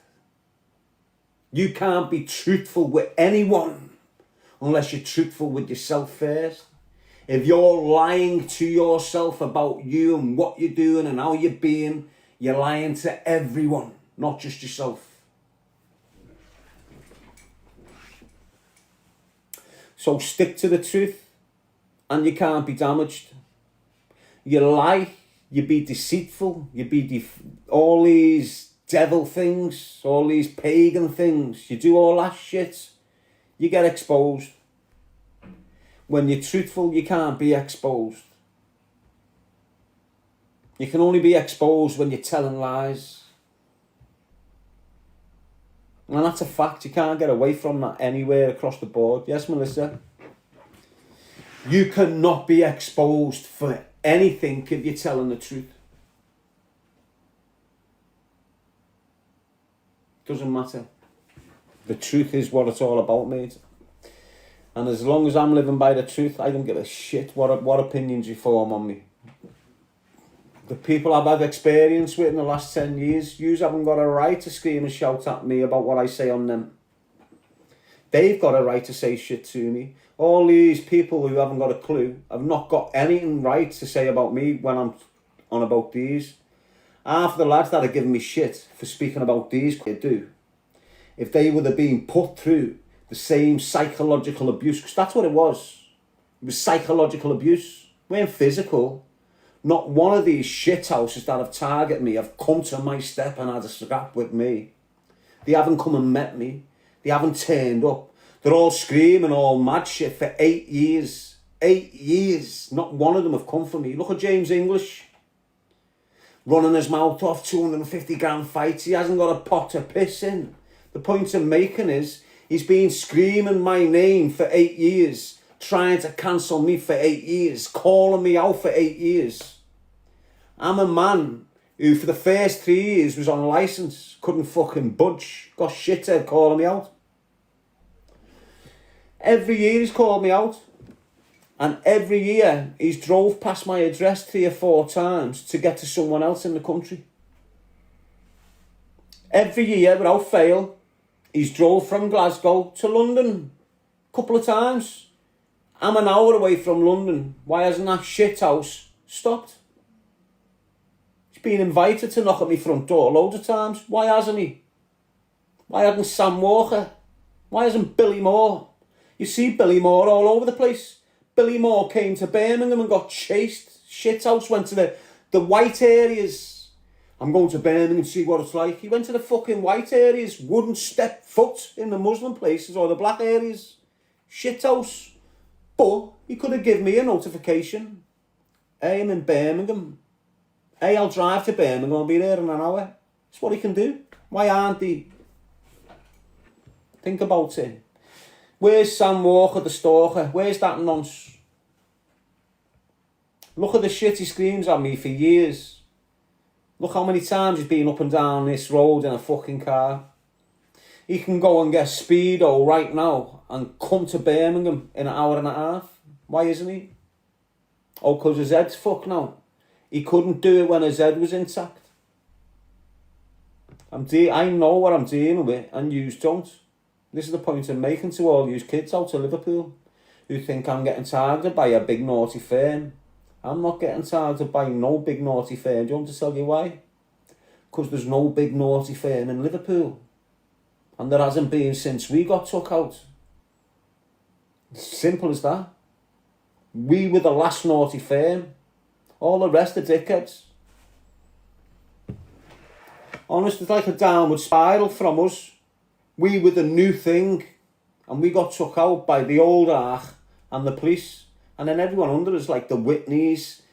You can't be truthful with anyone unless you're truthful with yourself first. If you're lying to yourself about you and what you're doing and how you're being, you're lying to everyone, not just yourself. So stick to the truth and you can't be damaged. You lie, you be deceitful, you be all these devil things, all these pagan things. You do all that shit, you get exposed. When you're truthful, you can't be exposed. You can only be exposed when you're telling lies. And that's a fact. You can't get away from that anywhere across the board. Yes, Melissa? You cannot be exposed for anything if you're telling the truth. Doesn't matter. The truth is what it's all about, mate. And as long as I'm living by the truth, I don't give a shit what opinions you form on me. The people I've had experience with in the last 10 years, you haven't got a right to scream and shout at me about what I say on them. They've got a right to say shit to me. All these people who haven't got a clue have not got anything right to say about me when I'm on about these. Half the lads that are giving me shit for speaking about these, they do. If they would have been put through the same psychological abuse, because that's what it was. It was psychological abuse. It weren't physical. Not one of these shit houses that have targeted me have come to my step and had a scrap with me. They haven't come and met me. They haven't turned up. They're all screaming all mad shit for 8 years. 8 years. Not one of them have come for me. Look at James English. Running his mouth off, 250 grand fights. He hasn't got a pot to piss in. The point I'm making is, he's been screaming my name for 8 years, trying to cancel me for 8 years, calling me out for 8 years. I'm a man who for the first 3 years was on licence, couldn't fucking budge, got shithead calling me out. Every year he's called me out. And every year he's drove past my address 3 or 4 times to get to someone else in the country. Every year, without fail, he's drove from Glasgow to London a couple of times. I'm an hour away from London. Why hasn't that shit house stopped? He's been invited to knock at my front door loads of times. Why hasn't he? Why hasn't Sam Walker? Why hasn't Billy Moore? You see Billy Moore all over the place. Billy Moore came to Birmingham and got chased. Shithouse, went to the white areas. I'm going to Birmingham and see what it's like. He went to the fucking white areas, wouldn't step foot in the Muslim places or the black areas. Shithouse. But he could have given me a notification. Hey, I'm in Birmingham. Hey, I'll drive to Birmingham, I'll be there in an hour. That's what he can do. Why aren't he? Think about it. Where's Sam Walker, the stalker? Where's that nonce? Look at the shit he screams at me for years. Look how many times he's been up and down this road in a fucking car. He can go and get Speedo right now and come to Birmingham in an hour and a half. Why isn't he? Oh, because his head's fucked now. He couldn't do it when his head was intact. I know what I'm dealing with, and yous don't. This is the point I'm making to all you kids out of Liverpool who think I'm getting targeted by a big naughty firm. I'm not getting targeted by no big naughty firm. Do you want to tell you why? Because there's no big naughty firm in Liverpool. And there hasn't been since we got took out. Simple as that. We were the last naughty firm. All the rest are dickheads. Honest, it's like a downward spiral from us. We were the new thing. And we got took out by the old arch and the police. And then everyone under us, like the Whitneys,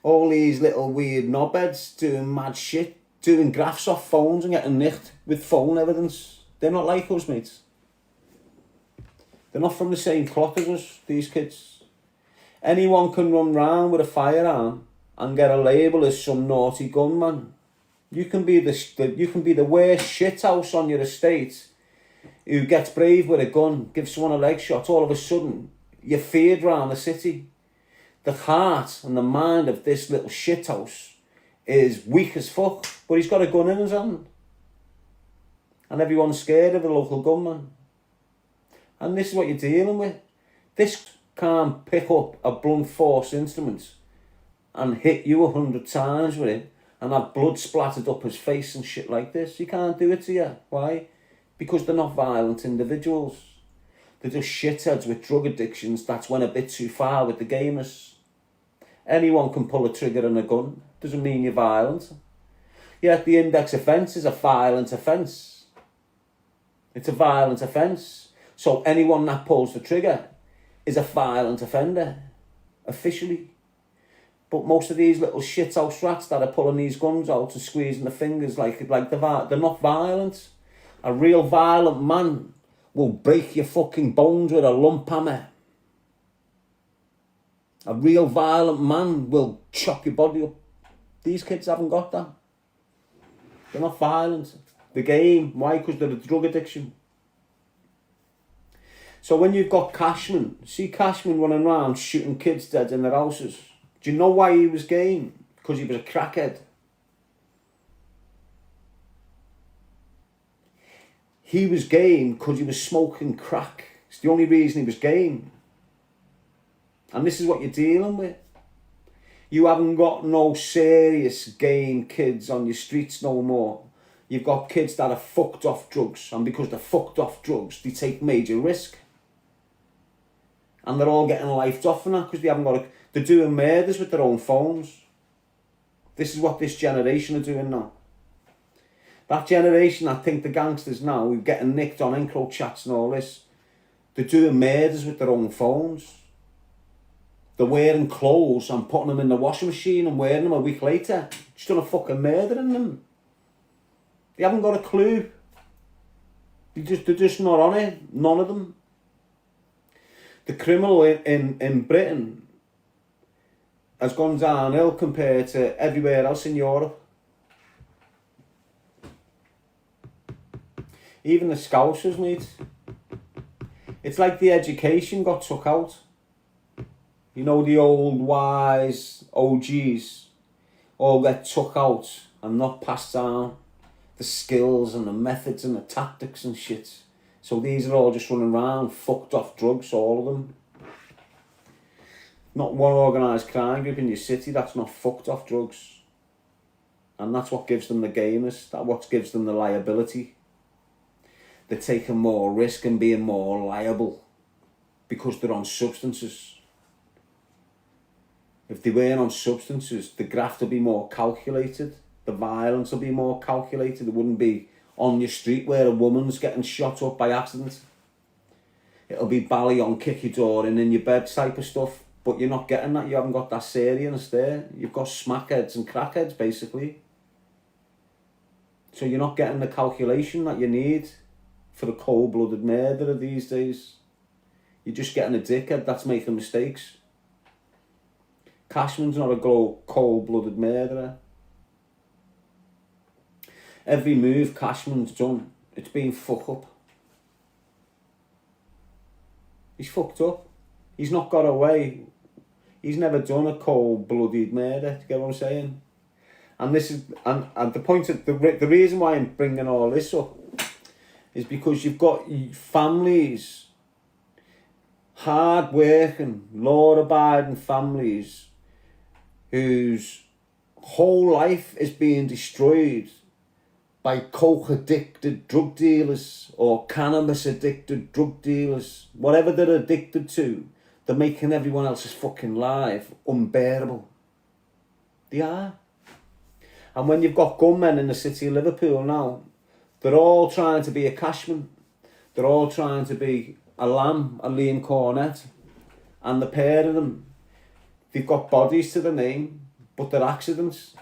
all these little weird knobheads doing mad shit, doing graphs off phones and getting nicked with phone evidence. They're not like us, mates. They're not from the same cloth as us, these kids. Anyone can run round with a firearm and get a label as some naughty gunman. You can be the worst shithouse on your estate who gets brave with a gun, gives someone a leg shot. All of a sudden, you're feared round the city. The heart and the mind of this little shithouse is weak as fuck, but he's got a gun in his hand. And everyone's scared of the local gunman. And this is what you're dealing with. This can't pick up a blunt force instrument and hit you 100 times with it and have blood splattered up his face and shit like this. He can't do it to you. Why? Because they're not violent individuals. They're just shitheads with drug addictions that's went a bit too far with the gamers. Anyone can pull a trigger on a gun. Doesn't mean you're violent. Yet the index offence is a violent offence. It's a violent offence. So anyone that pulls the trigger is a violent offender, officially. But most of these little shithouse rats that are pulling these guns out and squeezing the fingers they're not violent. A real violent man will break your fucking bones with a lump hammer. A real violent man will chop your body up. These kids haven't got that. They're not violent. The game, why? Because they're a drug addiction. So when you've got Cashman, see Cashman running around shooting kids dead in their houses. Do you know why he was game? Because he was a crackhead. He was game because he was smoking crack. It's the only reason he was game. And this is what you're dealing with. You haven't got no serious game kids on your streets no more. You've got kids that are fucked off drugs. And because they're fucked off drugs, they take major risk. And they're all getting lifed off from that because they haven't got they're doing murders with their own phones. This is what this generation are doing now. That generation, I think the gangsters now, who are getting nicked on encro chats and all this, they're doing murders with their own phones. They're wearing clothes and putting them in the washing machine and wearing them a week later. Just done a fucking murder in them. They haven't got a clue. They're just not on it. None of them. The criminal in Britain has gone downhill compared to everywhere else in Europe. Even the Scousers, mate. It's like the education got took out. You know, the old wise OGs all get took out and not passed down. The skills and the methods and the tactics and shit. So these are all just running around, fucked off drugs, all of them. Not one organised crime group in your city that's not fucked off drugs. And that's what gives them the gamers. That's what gives them the liability. They're taking more risk and being more liable because they're on substances. If they weren't on substances, the graft will be more calculated. The violence will be more calculated. It wouldn't be on your street where a woman's getting shot up by accident. It'll be bally on, kick your door in your bed type of stuff. But you're not getting that. You haven't got that seriousness there. You've got smackheads and crackheads, basically. So you're not getting the calculation that you need for a cold-blooded murderer these days. You're just getting a dickhead that's making mistakes. Cashman's not a cold-blooded murderer. Every move Cashman's done, it's been fuck up. He's fucked up. He's not got away. He's never done a cold-blooded murder. Do you get what I'm saying? And this is and the point of the reason why I'm bringing all this up is because you've got families, hard-working, law-abiding families whose whole life is being destroyed by coke-addicted drug dealers or cannabis-addicted drug dealers. Whatever they're addicted to, they're making everyone else's fucking life unbearable. They are. And when you've got gunmen in the city of Liverpool now, they're all trying to be a Cashman. They're all trying to be a Lamb, a Liam Cornett. And the pair of them, they've got bodies to the name, but they're accidents.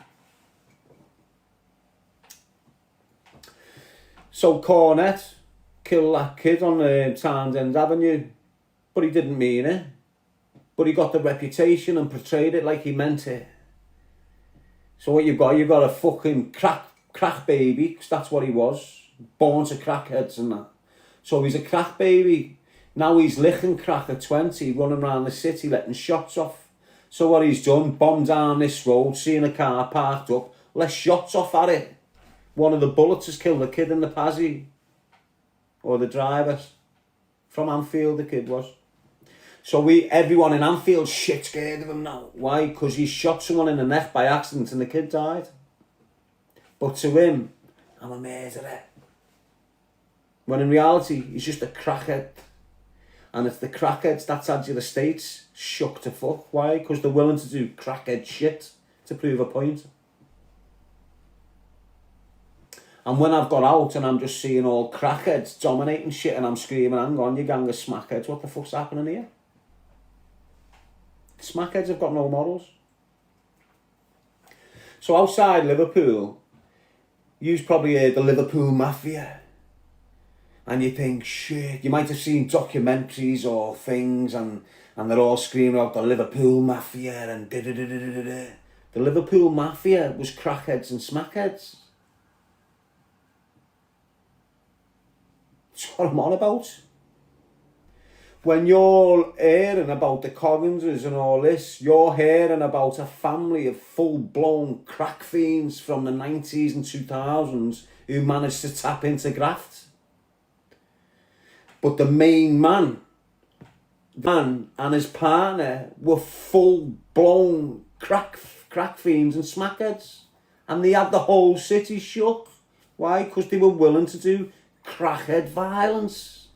So Cornett killed that kid on Townsend Avenue, but he didn't mean it. But he got the reputation and portrayed it like he meant it. So what you've got a fucking crack baby, because that's what he was, born to crackheads and that. So he's a crack baby. Now he's licking crack at 20, running around the city, letting shots off. So what he's done, bombed down this road, seeing a car parked up, let shots off at it. One of the bullets has killed a kid in the Pazzi. Or the driver. From Anfield, the kid was. So everyone in Anfield's shit scared of him now. Why? Because he shot someone in the neck by accident and the kid died. But to him, I'm a murderer. When in reality, he's just a crackhead. And it's the crackheads that's had your estates shook to fuck. Why? Because they're willing to do crackhead shit to prove a point. And when I've got out and I'm just seeing all crackheads dominating shit and I'm screaming, hang on, you gang of smackheads, what the fuck's happening here? Smackheads have got no morals. So outside Liverpool, you've probably heard the Liverpool Mafia. And you think, shit, you might have seen documentaries or things and they're all screaming out the Liverpool Mafia and da-da-da-da-da-da. The Liverpool Mafia was crackheads and smackheads. That's what I'm on about. When you're hearing about the Cogginses and all this, you're hearing about a family of full-blown crack fiends from the 90s and 2000s who managed to tap into graft. But the main man and his partner were full-blown crack fiends and smackheads. And they had the whole city shook. Why? Because they were willing to do crackhead violence.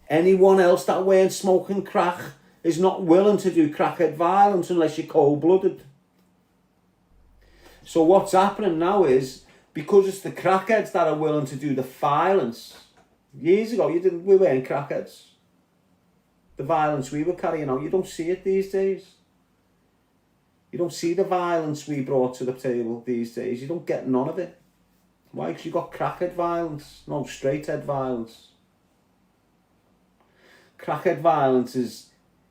Anyone else that weren't smoking crack is not willing to do crackhead violence unless you're cold-blooded. So what's happening now is, because it's the crackheads that are willing to do the violence. Years ago, we weren't crackheads. The violence we were carrying out, you don't see it these days. You don't see the violence we brought to the table these days. You don't get none of it. Why? Because you've got crackhead violence, no straight-head violence. Crackhead violence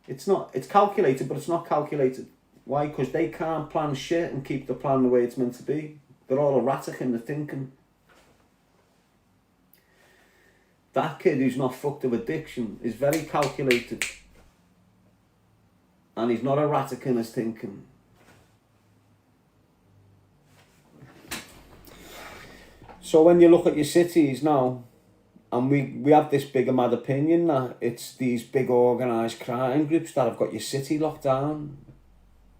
it's calculated, but it's not calculated. Why? Because they can't plan shit and keep the plan the way it's meant to be. They're all erratic in the thinking. That kid who's not fucked with addiction is very calculated. And he's not erratic in his thinking. So when you look at your cities now, and we have this big mad opinion that it's these big organised crime groups that have got your city locked down.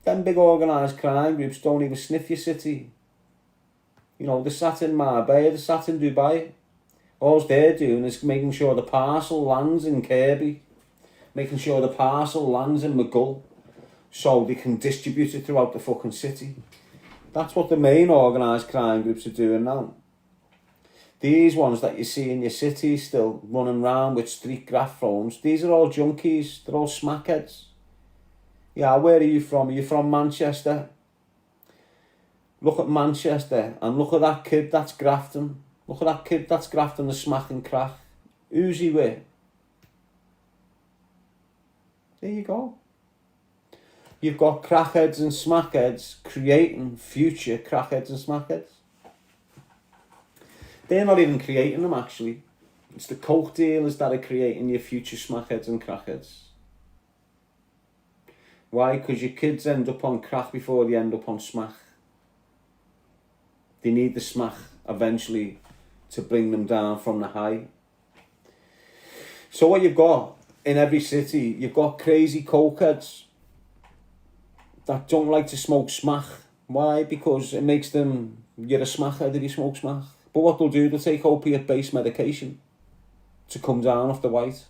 Them big organised crime groups don't even sniff your city. You know, they're sat in Marbella, they're sat in Dubai. All they're doing is making sure the parcel lands in Kirby, making sure the parcel lands in McGull, so they can distribute it throughout the fucking city. That's what the main organised crime groups are doing now. These ones that you see in your city still running around with street graph phones, these are all junkies, they're all smackheads. Yeah, where are you from? Are you from Manchester? Look at Manchester and look at that kid that's grafting. Look at that kid that's grafting the smacking crack. Who's he with? There you go. You've got crackheads and smackheads creating future crackheads and smackheads. They're not even creating them, actually. It's the coke dealers that are creating your future smackheads and crackheads. Why? Because your kids end up on crack before they end up on smack. They need the smack eventually to bring them down from the high. So what you've got in every city, you've got crazy cokeheads that don't like to smoke smack. Why? Because it makes them You're a smackhead if you smoke smack. But what they'll do, they'll take opiate-based medication to come down off the white.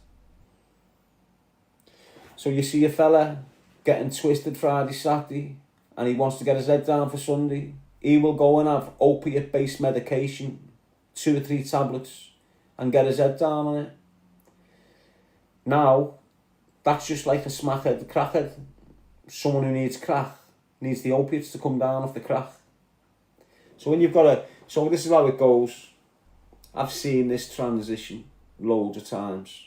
So you see a fella getting twisted Friday, Saturday, and he wants to get his head down for Sunday. He will go and have opiate-based medication, 2 or 3 tablets, and get his head down on it. Now, that's just like a smackhead, a crackhead. Someone who needs crack needs the opiates to come down off the crack. So when you've got a... So this is how it goes. I've seen this transition loads of times.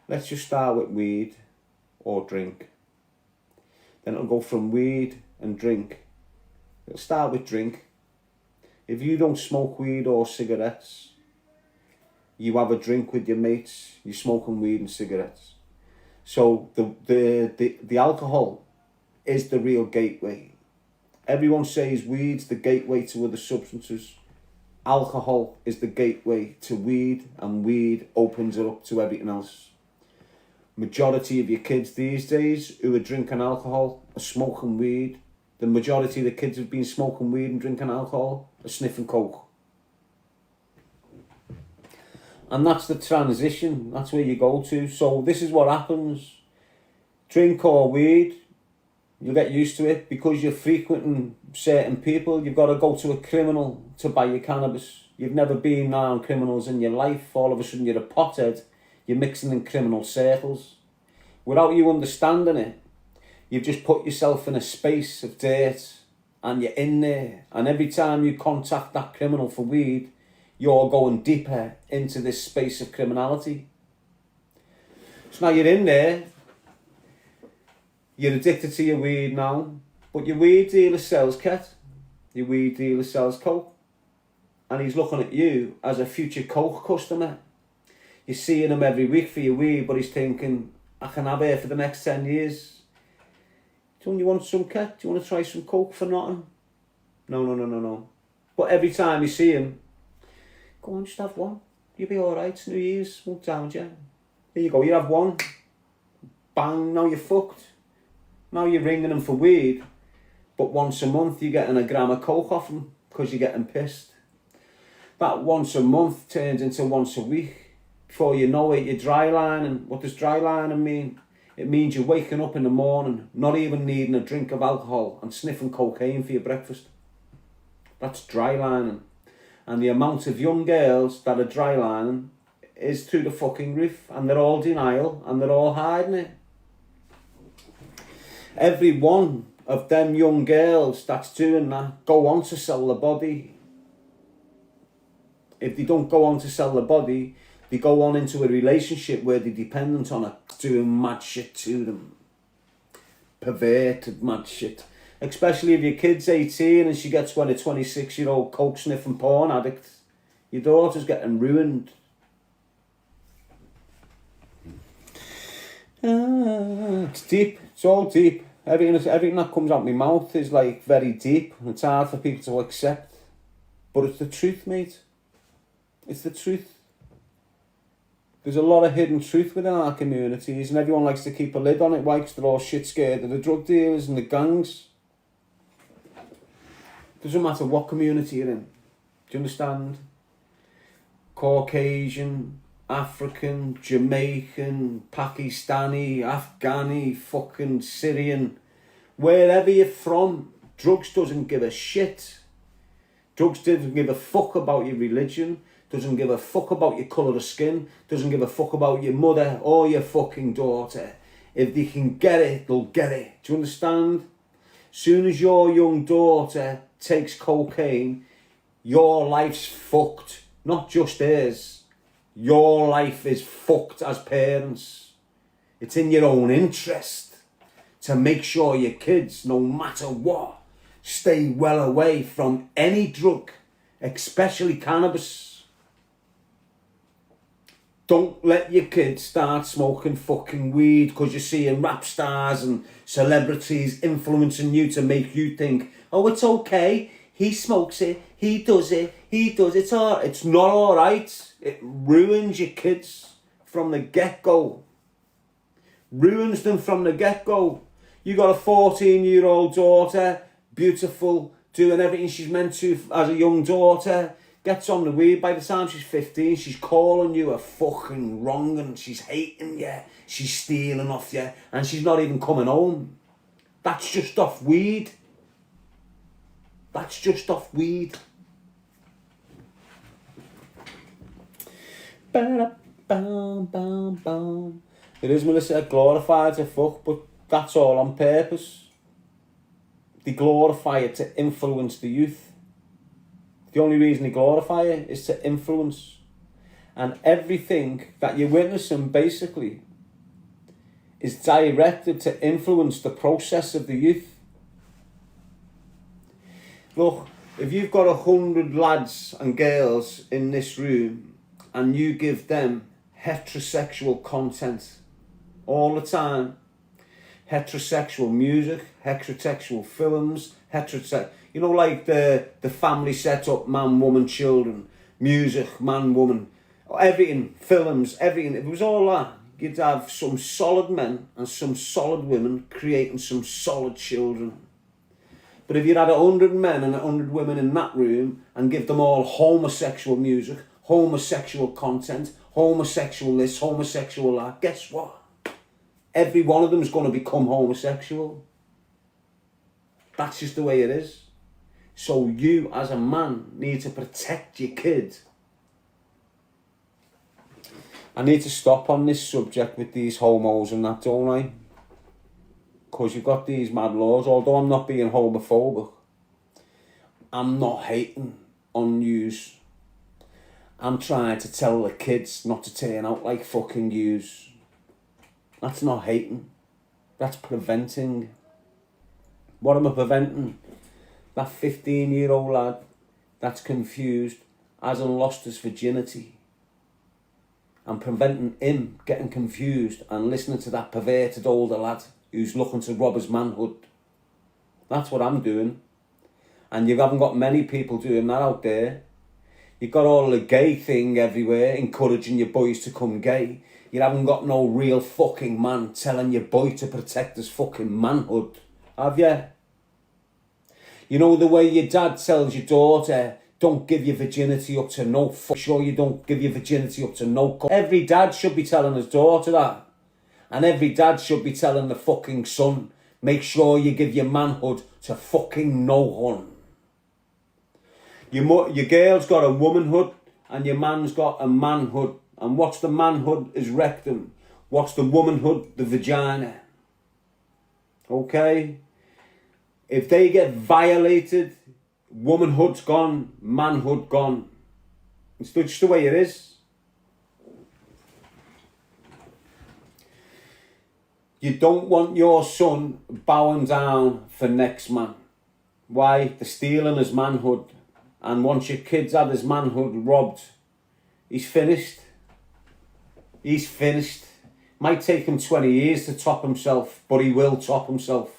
Let's just start with weed or drink. Then it'll go from weed and drink. It'll start with drink. If you don't smoke weed or cigarettes, you have a drink with your mates, you're smoking weed and cigarettes. So the alcohol is the real gateway. Everyone says weed's the gateway to other substances. Alcohol is the gateway to weed, and weed opens it up to everything else. Majority of your kids these days who are drinking alcohol are smoking weed. The majority of the kids who've been smoking weed and drinking alcohol are sniffing coke. And that's the transition, that's where you go to. So this is what happens. Drink or weed, you'll get used to it. Because you're frequenting certain people, you've got to go to a criminal to buy your cannabis. You've never been around criminals in your life. All of a sudden you're a pothead. You're mixing in criminal circles. Without you understanding it, you've just put yourself in a space of dirt and you're in there. And every time you contact that criminal for weed, you're going deeper into this space of criminality. So now you're in there, you're addicted to your weed now, but your weed dealer sells ket, your weed dealer sells coke, and he's looking at you as a future coke customer. You're seeing him every week for your weed, but he's thinking, I can have it for the next 10 years. Don't you want some ket? Do you want to try some coke for nothing? No. But every time you see him, go on, just have one. You'll be alright, it's New Year's, won't damage you. There you go, you have one. Bang, now you're fucked. Now you're ringing him for weed, but once a month you're getting a gram of coke off him because you're getting pissed. That once a month turns into once a week. Before you know it, you're dry lining. What does dry lining mean? It means you're waking up in the morning, not even needing a drink of alcohol and sniffing cocaine for your breakfast. That's dry lining. And the amount of young girls that are dry lining is through the fucking roof, and they're all denial and they're all hiding it. Every one of them young girls that's doing that go on to sell the body. If they don't go on to sell the body, they go on into a relationship where they're dependent on it, doing mad shit to them. Perverted mad shit. Especially if your kid's 18 and she gets with a 26-year-old coke sniffing porn addict. Your daughter's getting ruined. It's deep. It's all deep. Everything that comes out my mouth is like very deep. It's hard for people to accept. But it's the truth, mate. It's the truth. There's a lot of hidden truth within our communities, and everyone likes to keep a lid on it. Why? Because they're all shit scared of the drug dealers and the gangs. Doesn't matter what community you're in. Do you understand? Caucasian, African, Jamaican, Pakistani, Afghani, fucking Syrian. Wherever you're from, drugs doesn't give a shit. Drugs doesn't give a fuck about your religion. Doesn't give a fuck about your colour of skin. Doesn't give a fuck about your mother or your fucking daughter. If they can get it, they'll get it. Do you understand? Soon as your young daughter takes cocaine, your life's fucked. Not just hers. Your life is fucked as parents. It's in your own interest to make sure your kids, no matter what, stay well away from any drug, especially cannabis. Don't let your kids start smoking fucking weed because you're seeing rap stars and celebrities influencing you to make you think, oh, it's okay, he smokes it, he does it, it's all. It's not alright. It ruins your kids from the get-go. Ruins them from the get-go. You got a 14-year-old daughter, beautiful, doing everything she's meant to as a young daughter, gets on the weed. By the time she's 15, she's calling you a fucking wrong and she's hating you, she's stealing off you, and she's not even coming home. That's just off weed. That's just off weed. It is, Melissa, glorified to fuck, but that's all on purpose. They glorify it to influence the youth. The only reason they glorify it is to influence. And everything that you're witnessing, basically, is directed to influence the process of the youth. Look, if you've got 100 lads and girls in this room and you give them heterosexual content all the time, heterosexual music, heterosexual films, you know, like the family setup, man, woman, children, music, man, woman, everything, films, everything. If it was all that, you'd have some solid men and some solid women creating some solid children. But if you had 100 men and 100 women in that room and give them all homosexual music, homosexual content, homosexual this, homosexual that, guess what? Every one of them is going to become homosexual. That's just the way it is. So you, as a man, need to protect your kid. I need to stop on this subject with these homos and that, don't I? Because you've got these mad laws. Although I'm not being homophobic, I'm not hating on yous. I'm trying to tell the kids not to turn out like fucking yous. That's not hating. That's preventing. What am I preventing? That 15-year-old lad that's confused, hasn't lost his virginity. I'm preventing him getting confused and listening to that perverted older lad who's looking to rob his manhood. That's what I'm doing. And you haven't got many people doing that out there. You've got all the gay thing everywhere, encouraging your boys to come gay. You haven't got no real fucking man telling your boy to protect his fucking manhood, have you? You know the way your dad tells your daughter, don't give your virginity up to no fuck. Sure you don't give your virginity up to no. Every dad should be telling his daughter that. And every dad should be telling the fucking son, make sure you give your manhood to fucking no one. Your girl's got a womanhood and your man's got a manhood. And what's the manhood is rectum. What's the womanhood? The vagina. Okay? If they get violated, womanhood's gone, manhood gone. It's just the way it is. You don't want your son bowing down for next man. Why? They're stealing his manhood. And once your kid's had his manhood robbed, he's finished. He's finished. Might take him 20 years to top himself, but he will top himself.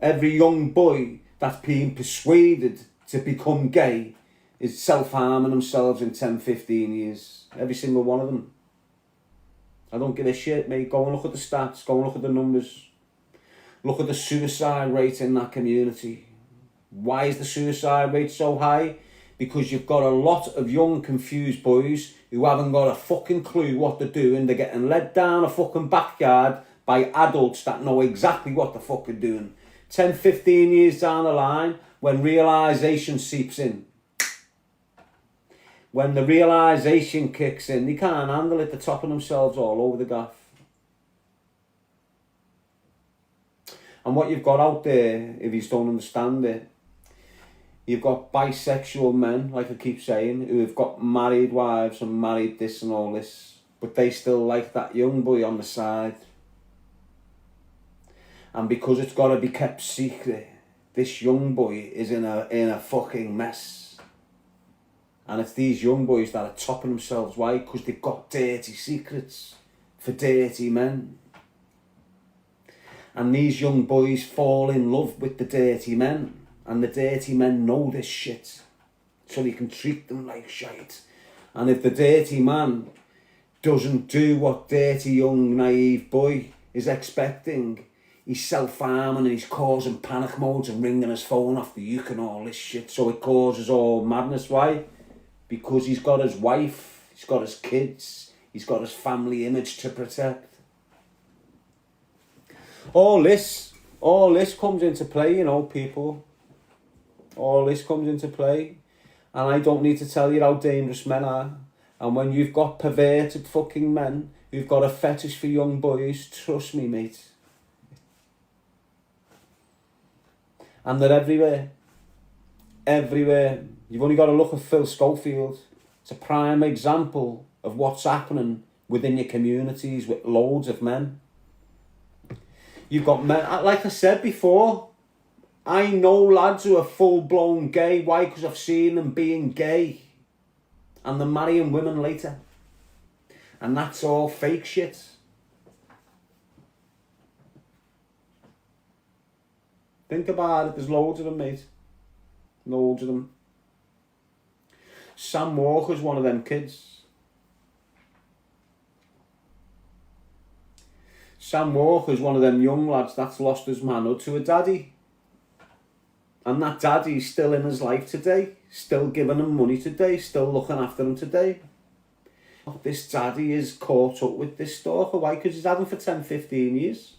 Every young boy that's being persuaded to become gay is self-harming themselves in 10, 15 years. Every single one of them. I don't give a shit, mate. Go and look at the stats. Go and look at the numbers. Look at the suicide rate in that community. Why is the suicide rate so high? Because you've got a lot of young, confused boys who haven't got a fucking clue what they're doing. They're getting led down a fucking backyard by adults that know exactly what the fuck they're doing. 10, 15 years down the line, when realisation seeps in. When the realisation kicks in, they can't handle it. They're topping themselves all over the gaff. And what you've got out there, if you don't understand it, you've got bisexual men, like I keep saying, who have got married wives and married this and all this, but they still like that young boy on the side. And because it's got to be kept secret, this young boy is in a fucking mess. And it's these young boys that are topping themselves. Why? Because they've got dirty secrets for dirty men. And these young boys fall in love with the dirty men. And the dirty men know this shit. So they can treat them like shite. And if the dirty man doesn't do what dirty young naive boy is expecting, he's self-harming and he's causing panic modes and ringing his phone off the uke and all this shit. So it causes all madness. Why? Because he's got his wife, he's got his kids, he's got his family image to protect. All this comes into play, you know, people. All this comes into play. And I don't need to tell you how dangerous men are. And when you've got perverted fucking men who've got a fetish for young boys, trust me, mate. And they're everywhere. Everywhere. You've only got to look at Phil Schofield. It's a prime example of what's happening within your communities with loads of men. You've got men, like I said before, I know lads who are full-blown gay. Why? Because I've seen them being gay. And they're marrying women later. And that's all fake shit. Think about it, there's loads of them, mate. Loads of them. Sam Walker's one of them kids. Sam Walker's one of them young lads that's lost his manhood to a daddy. And that daddy's still in his life today. Still giving him money today. Still looking after him today. This daddy is caught up with this stalker. Why? Because he's had him for 10, 15 years.